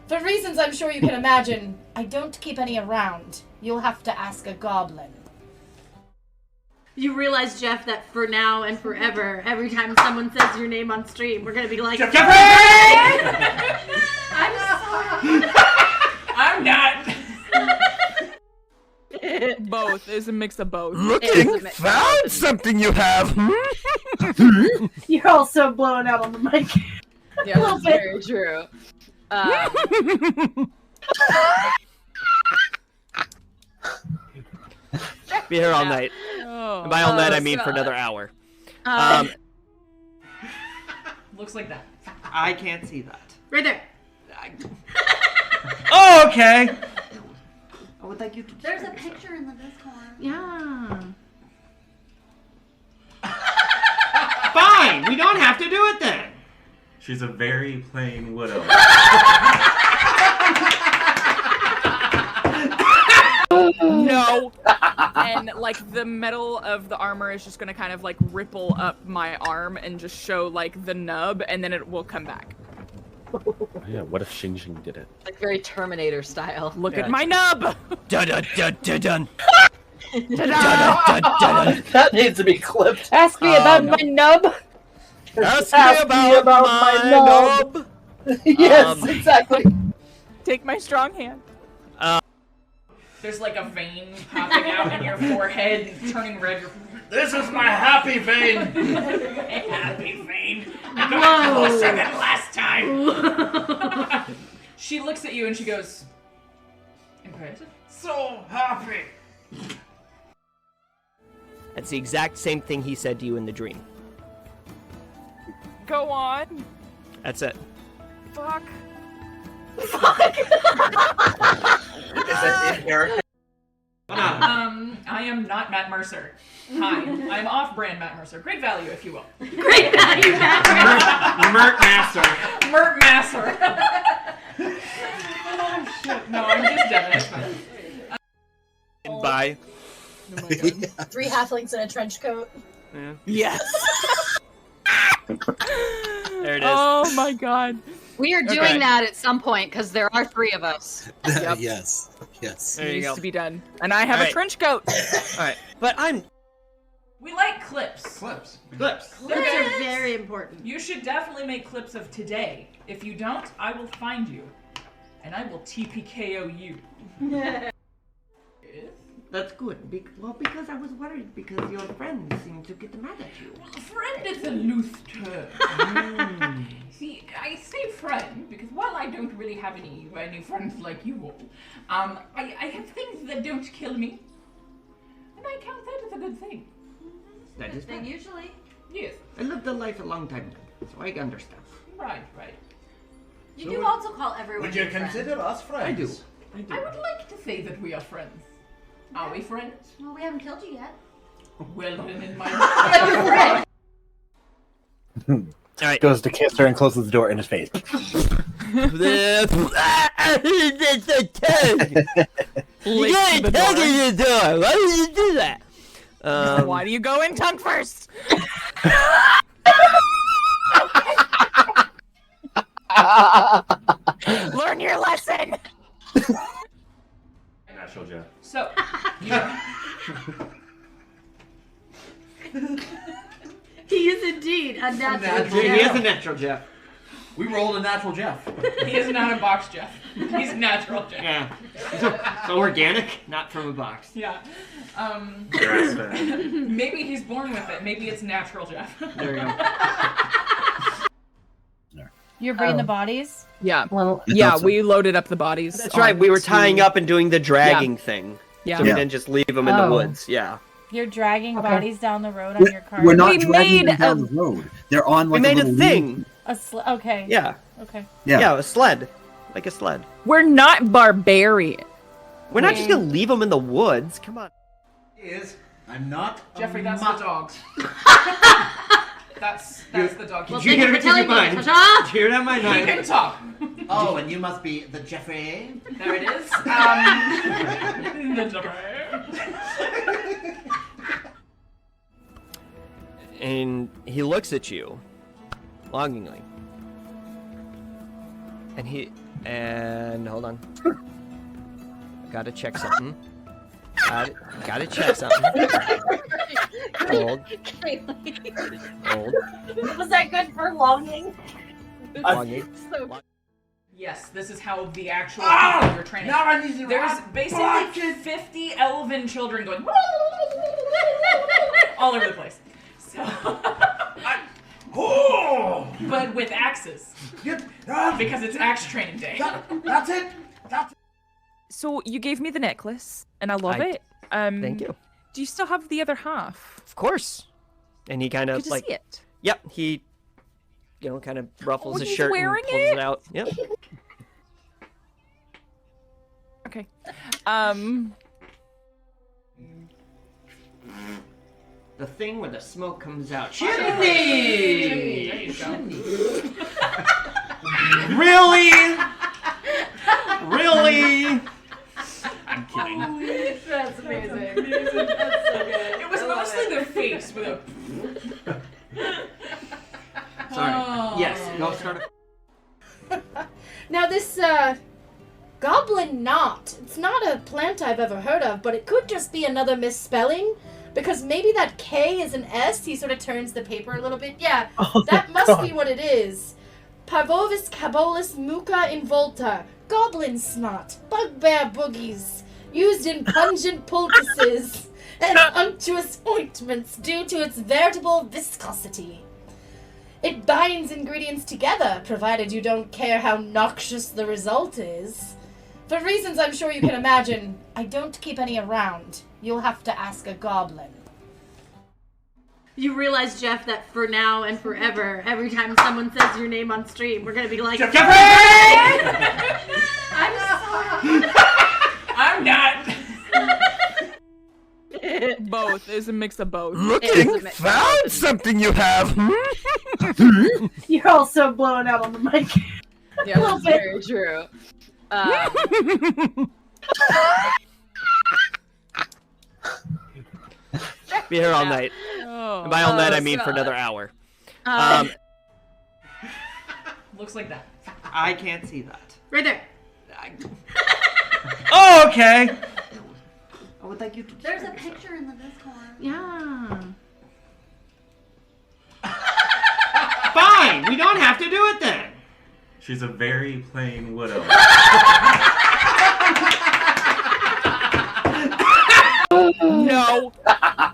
For reasons I'm sure you can imagine, I don't keep any around. You'll have to ask a goblin. You realize, Jeff, that for now and forever, every time someone says your name on stream, we're gonna be like, Jeffrey! I'm sorry. I'm not. Both. It's a mix of both. Looking, found something you have. You're also blowing out on the mic. Yeah, little that's bit. very true. Be here all night. Oh. And by all night, I mean God. for another hour. Looks like that. I can't see that. Right there. Oh, okay. I would like you to. There's a picture in the Discord. Yeah. Fine. We don't have to do it then. She's a very plain widow. No. And like the metal of the armor is just gonna kind of like ripple up my arm and just show like the nub, and then it will come back. Yeah, what if Xing Xing did it? Like very Terminator style. Look at my nub. Dun dun dun dun dun. That needs to be clipped. Ask me about my nub. Ask Ask me about my nub. Yes, exactly. Take my strong hand. There's like a vein popping out in your forehead, turning red. This is my happy vein. Happy vein. I got closer than last time. She looks at you and she goes, impressive. So happy. That's the exact same thing he said to you in the dream. Go on. That's it. Fuck. Is that in character? I am not Matt Mercer. Hi, I'm off-brand Matt Mercer. Great value, if you will. Great value, Mert Master. Mert Masser. Oh shit! No, I'm just Devin. It's fine. Bye. Oh my God. 3 halflings in a trench coat. Yeah. Yes. There it is. Oh my God. We are doing Okay. that at some point because there are 3 of us. Yep. Yes. Yes. There you Needs go. to be done. And I have a Alright. trench coat. All right, but I'm. We like clips. Clips. Clips. They're Clips are good. very important. You should definitely make clips of today. If you don't, I will find you, and I will TPKO you. That's good. Well, because I was worried because your friends seem to get mad at you. Friend is a loose term. See, I say friend because while I don't really have any friends like you all, I have things that don't kill me, and I count that as a good thing. That is Thing fine. usually. Yes, I lived a life a long time ago, so I understand. right. You So do would- also call everyone Would you your friend. consider us friends? I do. I would like to say that we are friends. Are we friends? Well, we haven't killed you yet. Well, then in my All right. Goes to kiss her and closes the door in his face. You gotta tug at the door. Why would you do that? Why do you go in tongue first? Learn your lesson. Natural Jeff. so. He is indeed a natural. natural He Jeff. is a natural Jeff. We rolled a natural Jeff. He is not a box Jeff. He's natural Jeff. Yeah. So organic, not from a box. Yeah. Grass-fed. Maybe he's born with it. Maybe it's natural Jeff. There you go. You're bringing the bodies? Yeah. Well, Yeah, thought so. we loaded up the bodies. That's right. We were tying up and doing the dragging thing. Yeah. So we Yeah. didn't just leave them in the Oh. woods. Yeah. you're dragging bodies down the road on your cart? We're not We dragging them made down the road. They're on like we made a little thing. Okay. Yeah. Okay. Yeah. A sled. Like a sled. We're not barbarian. We're not just gonna leave them in the woods. Come on. Is I'm not Jeffrey, that's the dog. That's the dog. Well, Did you hear it in your mind? Did you hear it on my He mind? can talk. Oh, and you must be the Jeffrey. There it is. The Jeffrey. And he looks at you longingly. And hold on. Gotta check something. Gotta check something. Hold. Hold. Was that good for longing? Longing. Yes, this is how the actual people you're training. Now I need to There's basically 50 elven children going all over the place. So, but with axes. Because it's axe training day. That's it. So you gave me the necklace, and I love it. Thank you. Do you still have the other half? Of course. And he kind of Good to like. see it. Yep. He, kind of ruffles his he's shirt and wearing pulls it out. Yep. Okay. The thing where the smoke comes out. Chimney! There you go. Really? Really? I'm kidding. That's amazing. That's so good. It was mostly the face with a. Sorry. Oh. Yes. Go start. Now this goblin knot. It's not a plant I've ever heard of, but it could just be another misspelling. Because maybe that K is an S. He sort of turns the paper a little bit. Yeah, that must be what it is. Parvovis cabolus muca involta. Goblin snot. Bugbear boogies. Used in pungent poultices and unctuous ointments due to its veritable viscosity. It binds ingredients together, provided you don't care how noxious the result is. For reasons I'm sure you can imagine, I don't keep any around. You'll have to ask a goblin. You realize, Jeff, that for now and forever, every time someone says your name on stream, we're gonna be like, Jeffrey! I'm sorry. I'm not. Both. It's a mix of both. Looking, found something you have. You're also blowing out on the mic. Yeah, that's very true. Be here all night. Oh. And by all night, I mean God. for another hour. Looks like that. I can't see that. Right there. Oh, okay. I would like you to. There's a picture in the Discord. Yeah. Fine. We don't have to do it then. She's a very plain widow. No.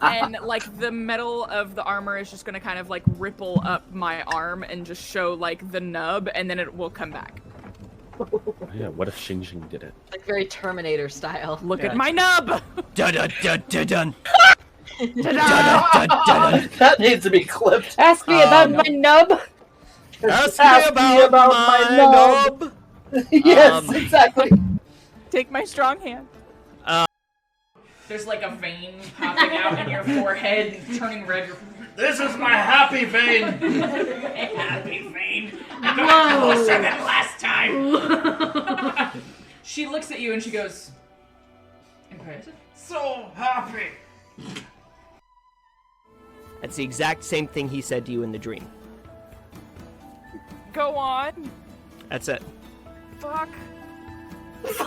And like the metal of the armor is just gonna kind of like ripple up my arm and just show like the nub, and then it will come back. Yeah, what if Xing Xing did it? Like very Terminator style. Look at my nub. Dun dun dun dun dun. That needs to be clipped. Ask me about my nub. Ask me about my nub. Yes, exactly. Take my strong hand. There's like a vein popping out in your forehead, turning red. This is my happy vein. Happy vein. I got closer than last time. She looks at you and she goes, impressive. So happy. That's the exact same thing he said to you in the dream. Go on. That's it. Fuck. Is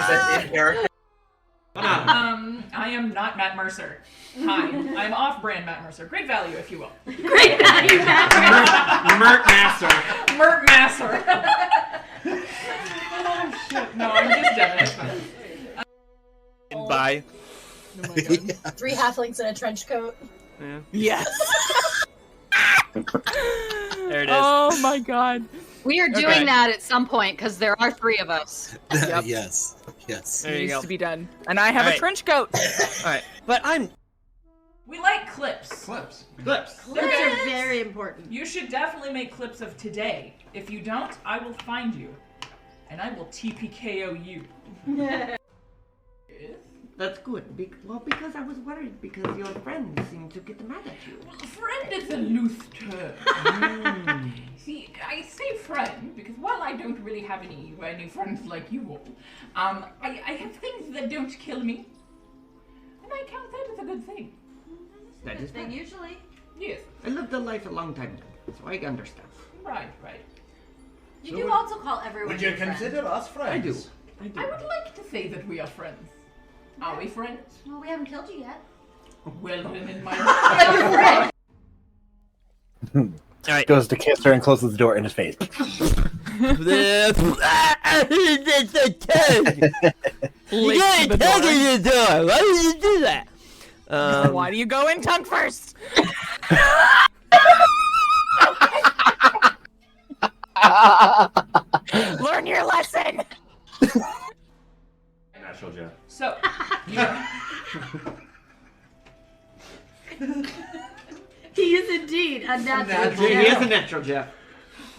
that in character? I am not Matt Mercer. Hi, I'm off-brand Matt Mercer. Great value, if you will. Great value, Mert Master. Mert Masser. Oh shit! No, I'm just Devin. It's fine. Bye. Oh my God. 3 halflings in a trench coat. Yeah. Yes. There it is. Oh my God. We are doing Okay. that at some point because there are 3 of us. Yep. Yes. Yes. There you Needs go. to be done. And I have a Alright. trench coat. All right, but We like clips. Clips. Clips. Clips are very important. You should definitely make clips of today. If you don't, I will find you, and I will TPKO you. That's good. Because I was worried because your friends seem to get mad at you. Friend is a loose term. See, I say friend because while I don't really have any friends like you all, I have things that don't kill me, and I count that as a good thing. That is Thing right. usually. Yes. I lived a life a long time ago, so I understand. Right. You So do would- also call everyone Would you your friend. consider us friends? I do. I would like to say that we are friends. Are we friends? Well, we haven't killed you yet. Well, then in my All right. Goes to kiss her and closes the door in his face. You got a tongue in the door. Why would you do that? Why do you go in tongue first? Learn your lesson. Natural Jeff. so. He is indeed a natural. He is a natural Jeff.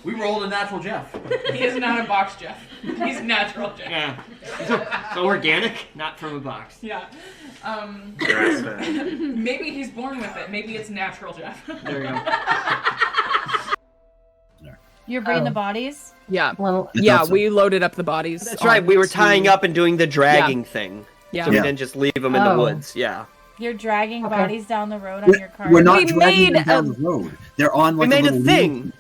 We rolled a natural Jeff. He is not a box Jeff. He's natural Jeff. Yeah. So organic, not from a box. Yeah. Grass-fed. Maybe he's born with it. Maybe it's natural Jeff. There you go. You're bringing the bodies? Yeah. Well, Yeah, we loaded up the bodies. That's right. We were onto- tying up and doing the dragging thing. Yeah. So we Yeah. didn't just leave them in the Oh. woods. Yeah. You're dragging bodies down the road on your car? We're not We dragging them made down the road. They're on We like made a little thing.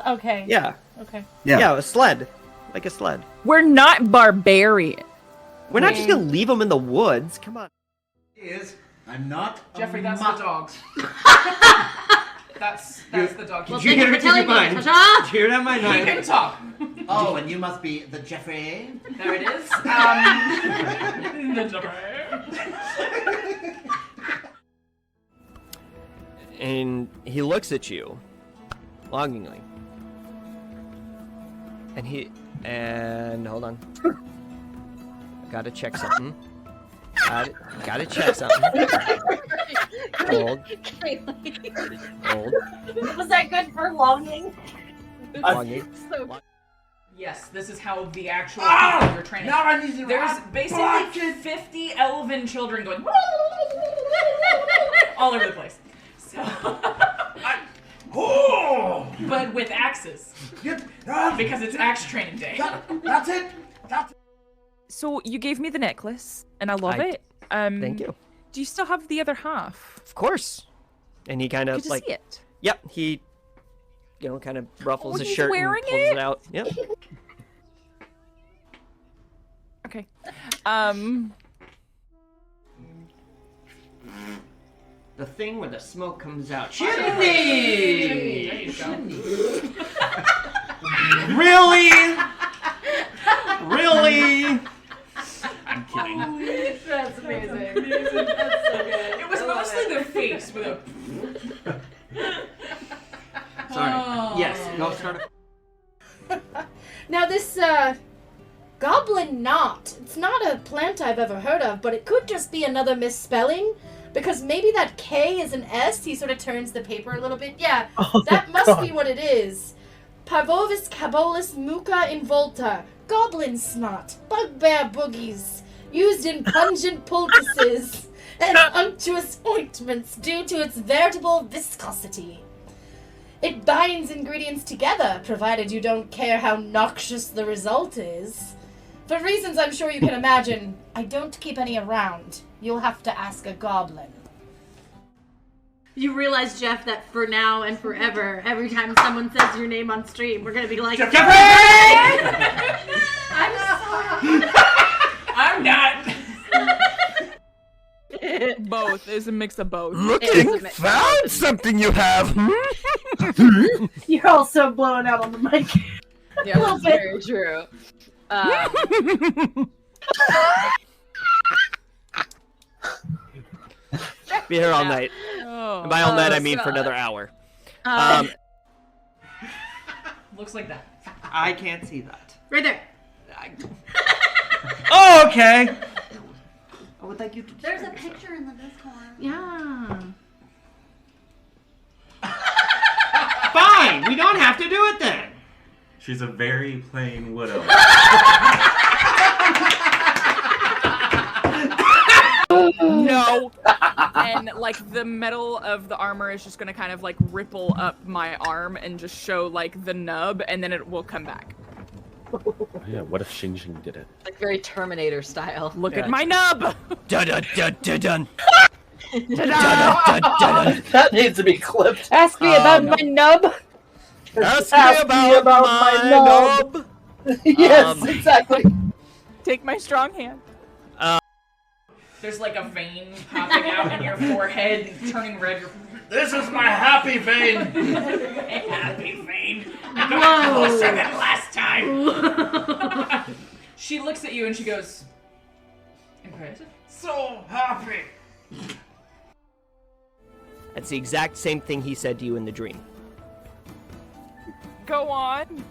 Okay. Yeah. Okay. Yeah, a sled. Like a sled. We're not barbarian. We're not just gonna leave them in the woods. Come on. I'm not Jeffrey, that's mutt. the dogs. That's the dog. Well, He thank you for Did you telling me, mind? ta-ta! Did you hear that, my can knife? talk. Oh, and you must be the Jeffrey. There it is. The Jeffrey. And he looks at you longingly. And hold on. Gotta check something. Gotta check something. Hold. Was that good for longing? Longing. Yes, this is how the actual Ah! people you're training. Now I need to There's run. basically Watch 50 elven children going all over the place. So, Oh! but with axes because it's axe training day. That's it. That's it. So you gave me the necklace, and I love I- it. Thank you. Do you still have the other half? Of course. And he kind Good of to like, see it. yep, he, kind of ruffles Oh, his he's shirt and wearing pulls it out. Yep. Okay. The thing where the smoke comes out. There you go. Really? Really? I'm kidding. That's amazing. That's so good. It was mostly the face with a. Sorry. Oh. Yes. Go start. Now this, goblin knot. It's not a plant I've ever heard of, but it could just be another misspelling. Because maybe that K is an S. He sort of turns the paper a little bit. Yeah, that must be what it is. Parvovis cabolus muca involta. Goblin snot. Bugbear boogies. Used in pungent poultices and unctuous ointments due to its veritable viscosity. It binds ingredients together, provided you don't care how noxious the result is. For reasons I'm sure you can imagine, I don't keep any around. You'll have to ask a goblin. You realize, Jeff, that for now and forever, every time someone says your name on stream, we're gonna be like, Jeffrey! I'm sorry. I'm not. Both. It's a mix of both. Looking, found something you have. You're also blowing out on the mic. Yeah, little that's bit. very true. Be here all night. Oh. And by all night, I mean God. for another hour. Looks like that. I can't see that. Right there. Oh, okay. I would like you to. There's a picture in the Discord. Yeah. Fine. We don't have to do it then. She's a very plain widow. ow! And like the metal of the armor is just gonna kind of like ripple up my arm and just show like the nub, and then it will come back. Oh, yeah, what if Xing Xing did it? Like very Terminator style. Look at my nub! Dun dun dun dun dun. That needs to be clipped. Ask me about my nub. Ask me about my nub. Yes, exactly. Take my strong hand. There's like a vein popping out in your forehead, turning red. This is my happy vein. Happy vein. I got closer than last time. She looks at you and she goes, impressive. So happy. That's the exact same thing he said to you in the dream. Go on.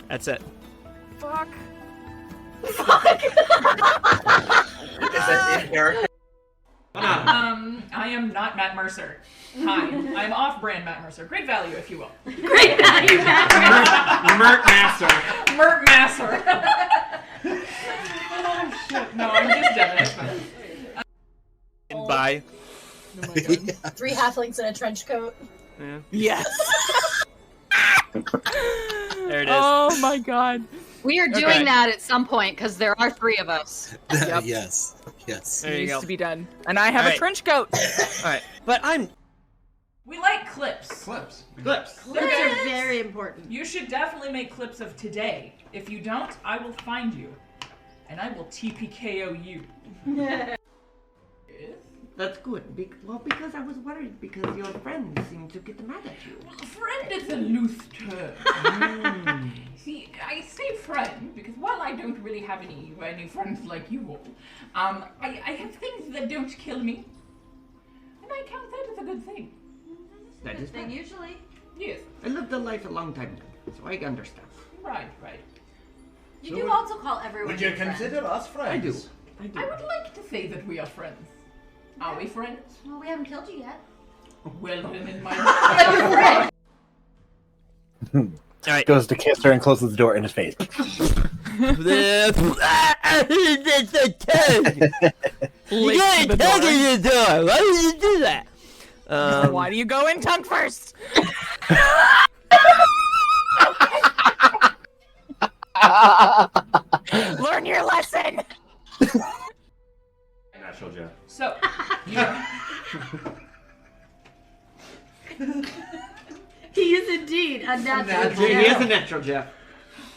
That's it. Fuck. Is that in character? I am not Matt Mercer. Hi, I'm off-brand Matt Mercer. Great value, if you will. Great value, Mert Masser. Mert Masser. Oh shit! No, I'm just Devin. It's fine. Bye. Oh 3 halflings in a trench coat. Yeah. Yes. There it is. Oh my god. We are doing Okay. that at some point because there are 3 of us. Yep. Yes. Yes. There you Needs go. to be done. And I have a Alright. trench coat. All right, but We like clips. Clips. Clips. They're good. are very important. You should definitely make clips of today. If you don't, I will find you, and I will TPKO you. That's good. Well, because I was worried because your friends seem to get mad at you. Friend is a loose term. See, I say friend because while I don't really have any friends like you all, I have things that don't kill me, and I count that as a good thing. That is Thing right. usually. Yes, I lived a life a long time ago, so I understand. right. You So do would- also call everyone Would you your friend. consider us I do. friends? I do. I would like to say that we are friends. Are we friends? Well, we haven't killed you yet. Well, then in my all right. Goes to kiss her and closes the door in his face. It's a tug. You got a tug in the door. Why would you do that? Why do you go in tongue first? Learn your lesson. Natural Jeff. so. He is indeed a natural. He is a natural Jeff.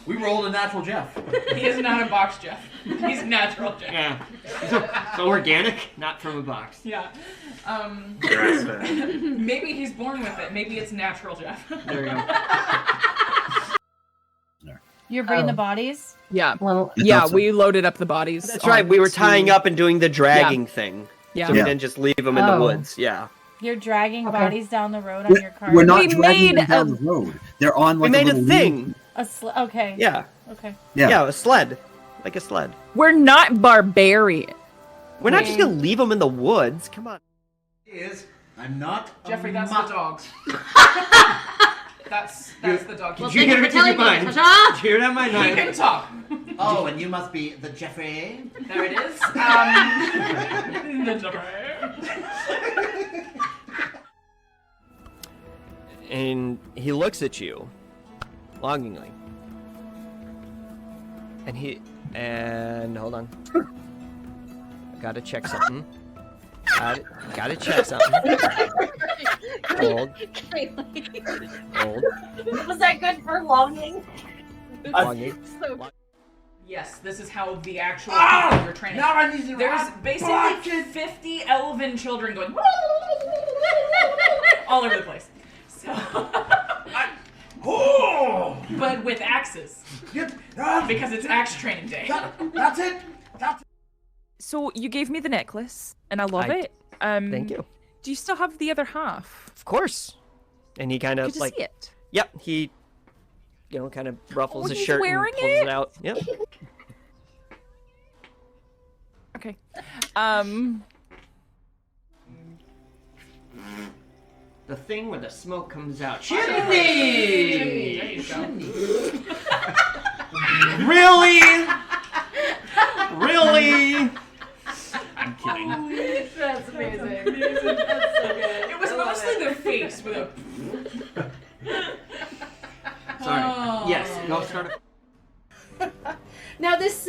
We rolled a natural Jeff. He is not a box Jeff. He's natural Jeff. Yeah. So organic, not from a box. Yeah. Maybe he's born with it. Maybe it's natural Jeff. There you go. You're bringing the bodies? Yeah. Well, Yeah, we loaded up the bodies. That's right. We were onto- tying up and doing the dragging thing. Yeah. So we didn't just leave them in the woods. Yeah. you're dragging bodies down the road on your car. We're not We dragging made them down the road. They're on like We made a little thing. Okay. Yeah. Okay. Yeah. A sled. Like a sled. We're not barbarian. We're not just gonna leave them in the woods. Come on. I'm not. Jeffrey, that's the dogs. That's the dog. Well, Did you hear it? Did you mind? Did you hear that? My He nine. can talk. Oh, and you must be the Jeffrey. There it is. The Jeffrey. And he looks at you longingly. And hold on. I gotta check something. Gotta check something. Hold. Was that good for longing? Longing. Yes, this is how the actual people you're training. Now I need to. There's basically 50 elven children going all over the place. So, but with axes because it's axe training day. That's it. That's it. So you gave me the necklace, and I love I- it. Thank you. Do you still have the other half? Of course. And he kind Good of to like. see it. Yep. He, kind of ruffles Oh, his he's shirt and wearing pulls it out. Yep. Okay. The thing where the smoke comes out. There you go. Really? Really? I'm kidding. That's amazing. Sorry. Yes, go start. Now this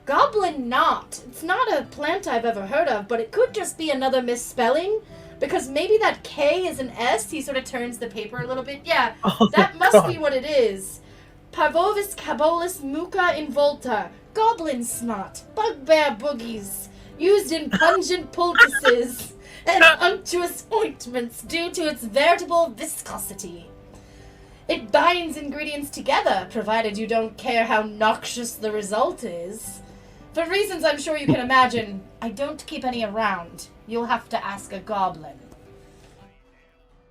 goblin knot. It's not a plant I've ever heard of, but it could just be another misspelling. Because maybe that K is an S. He sort of turns the paper a little bit. Yeah, that must be what it is. Parvovis cabolus muca involta. Goblin snot. Bugbear boogies. Used in pungent poultices and unctuous ointments due to its veritable viscosity. It binds ingredients together, provided you don't care how noxious the result is. For reasons I'm sure you can imagine, I don't keep any around. You'll have to ask a goblin.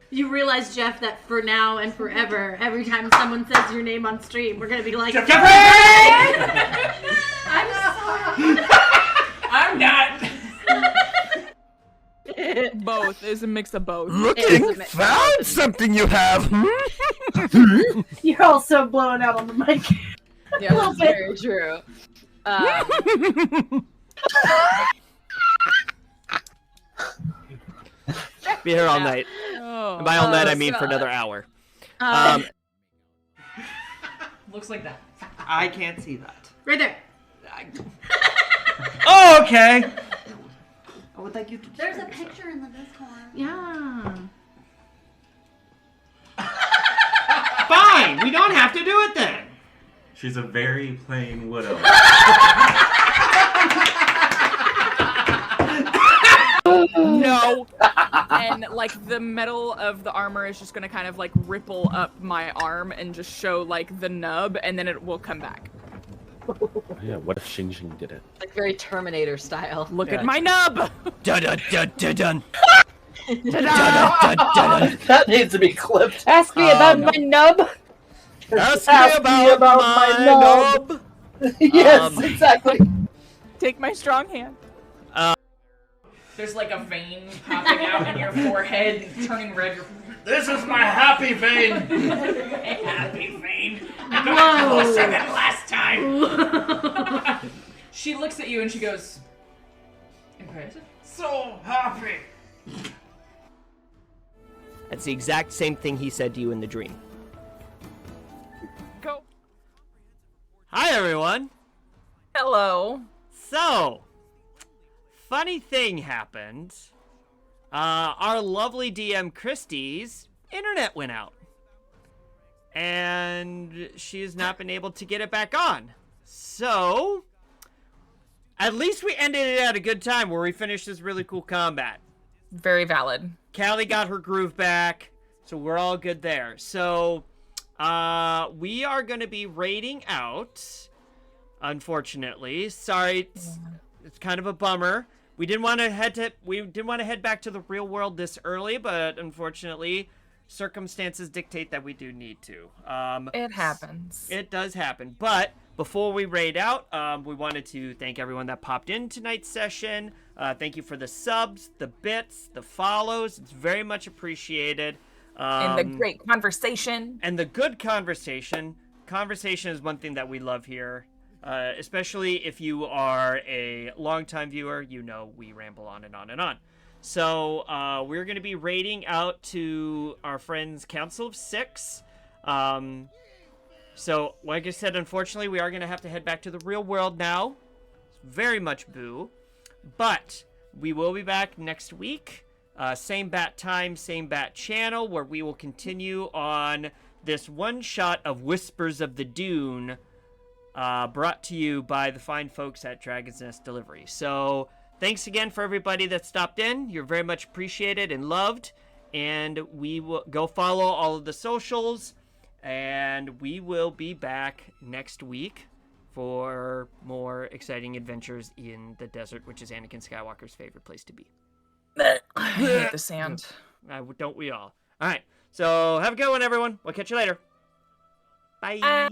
You realize, Jeff, that for now and forever, every time someone says your name on stream, we're gonna be like, Jeffrey! I'm sorry. I'm not. Both. It's a mix of both. Looking, found something you have. You're also blowing out on the mic. Yeah, that's very true. Be here all night. Oh. And by all night, I mean God. for another hour. Looks like that. I can't see that. Right there. Oh, okay. I would like you to. There's a picture in the Discord. Yeah. Fine. We don't have to do it then. She's a very plain widow. No. And like the metal of the armor is just gonna kind of like ripple up my arm and just show like the nub, and then it will come back. Yeah, what if Xing Xing did it? Like very Terminator style. Look at my nub. Dun dun dun dun dun. That needs to be clipped. Ask me about my nub. Ask me about my nub. Yes, exactly. Take my strong hand. There's like a vein popping out in your forehead, turning red. This is my happy vein. Happy vein. I got closer than last time. She looks at you and she goes, impressive. So happy. That's the exact same thing he said to you in the dream. Go. Hi, everyone. Hello. So, funny thing happened. Our lovely DM Christie's internet went out. And she has not been able to get it back on. So, at least we ended it at a good time where we finished this really cool combat. Very valid. Callie got her groove back, so we're all good there. So, we are going to be raiding out, unfortunately. Sorry, it's kind of a bummer. We didn't want to head back to the real world this early, but unfortunately, circumstances dictate that we do need to. It happens. It does happen. But before we raid out, we wanted to thank everyone that popped in tonight's session. Thank you for the subs, the bits, the follows. It's very much appreciated. And the great conversation. And the good conversation. Conversation is one thing that we love here. Especially if you are a longtime viewer, you know we ramble on and on and on. So we're going to be raiding out to our friends Council of Six. So like I said, unfortunately, we are going to have to head back to the real world now. Very much boo. But we will be back next week. Same bat time, same bat channel, where we will continue on this one shot of Whispers of the Dune, brought to you by the fine folks at Dragon's Nest Delivery. So thanks again for everybody that stopped in. You're very much appreciated and loved. And we will go follow all of the socials. And we will be back next week for more exciting adventures in the desert, which is Anakin Skywalker's favorite place to be. I hate the sand. Don't we all? All right. So have a good one, everyone. We'll catch you later. Bye.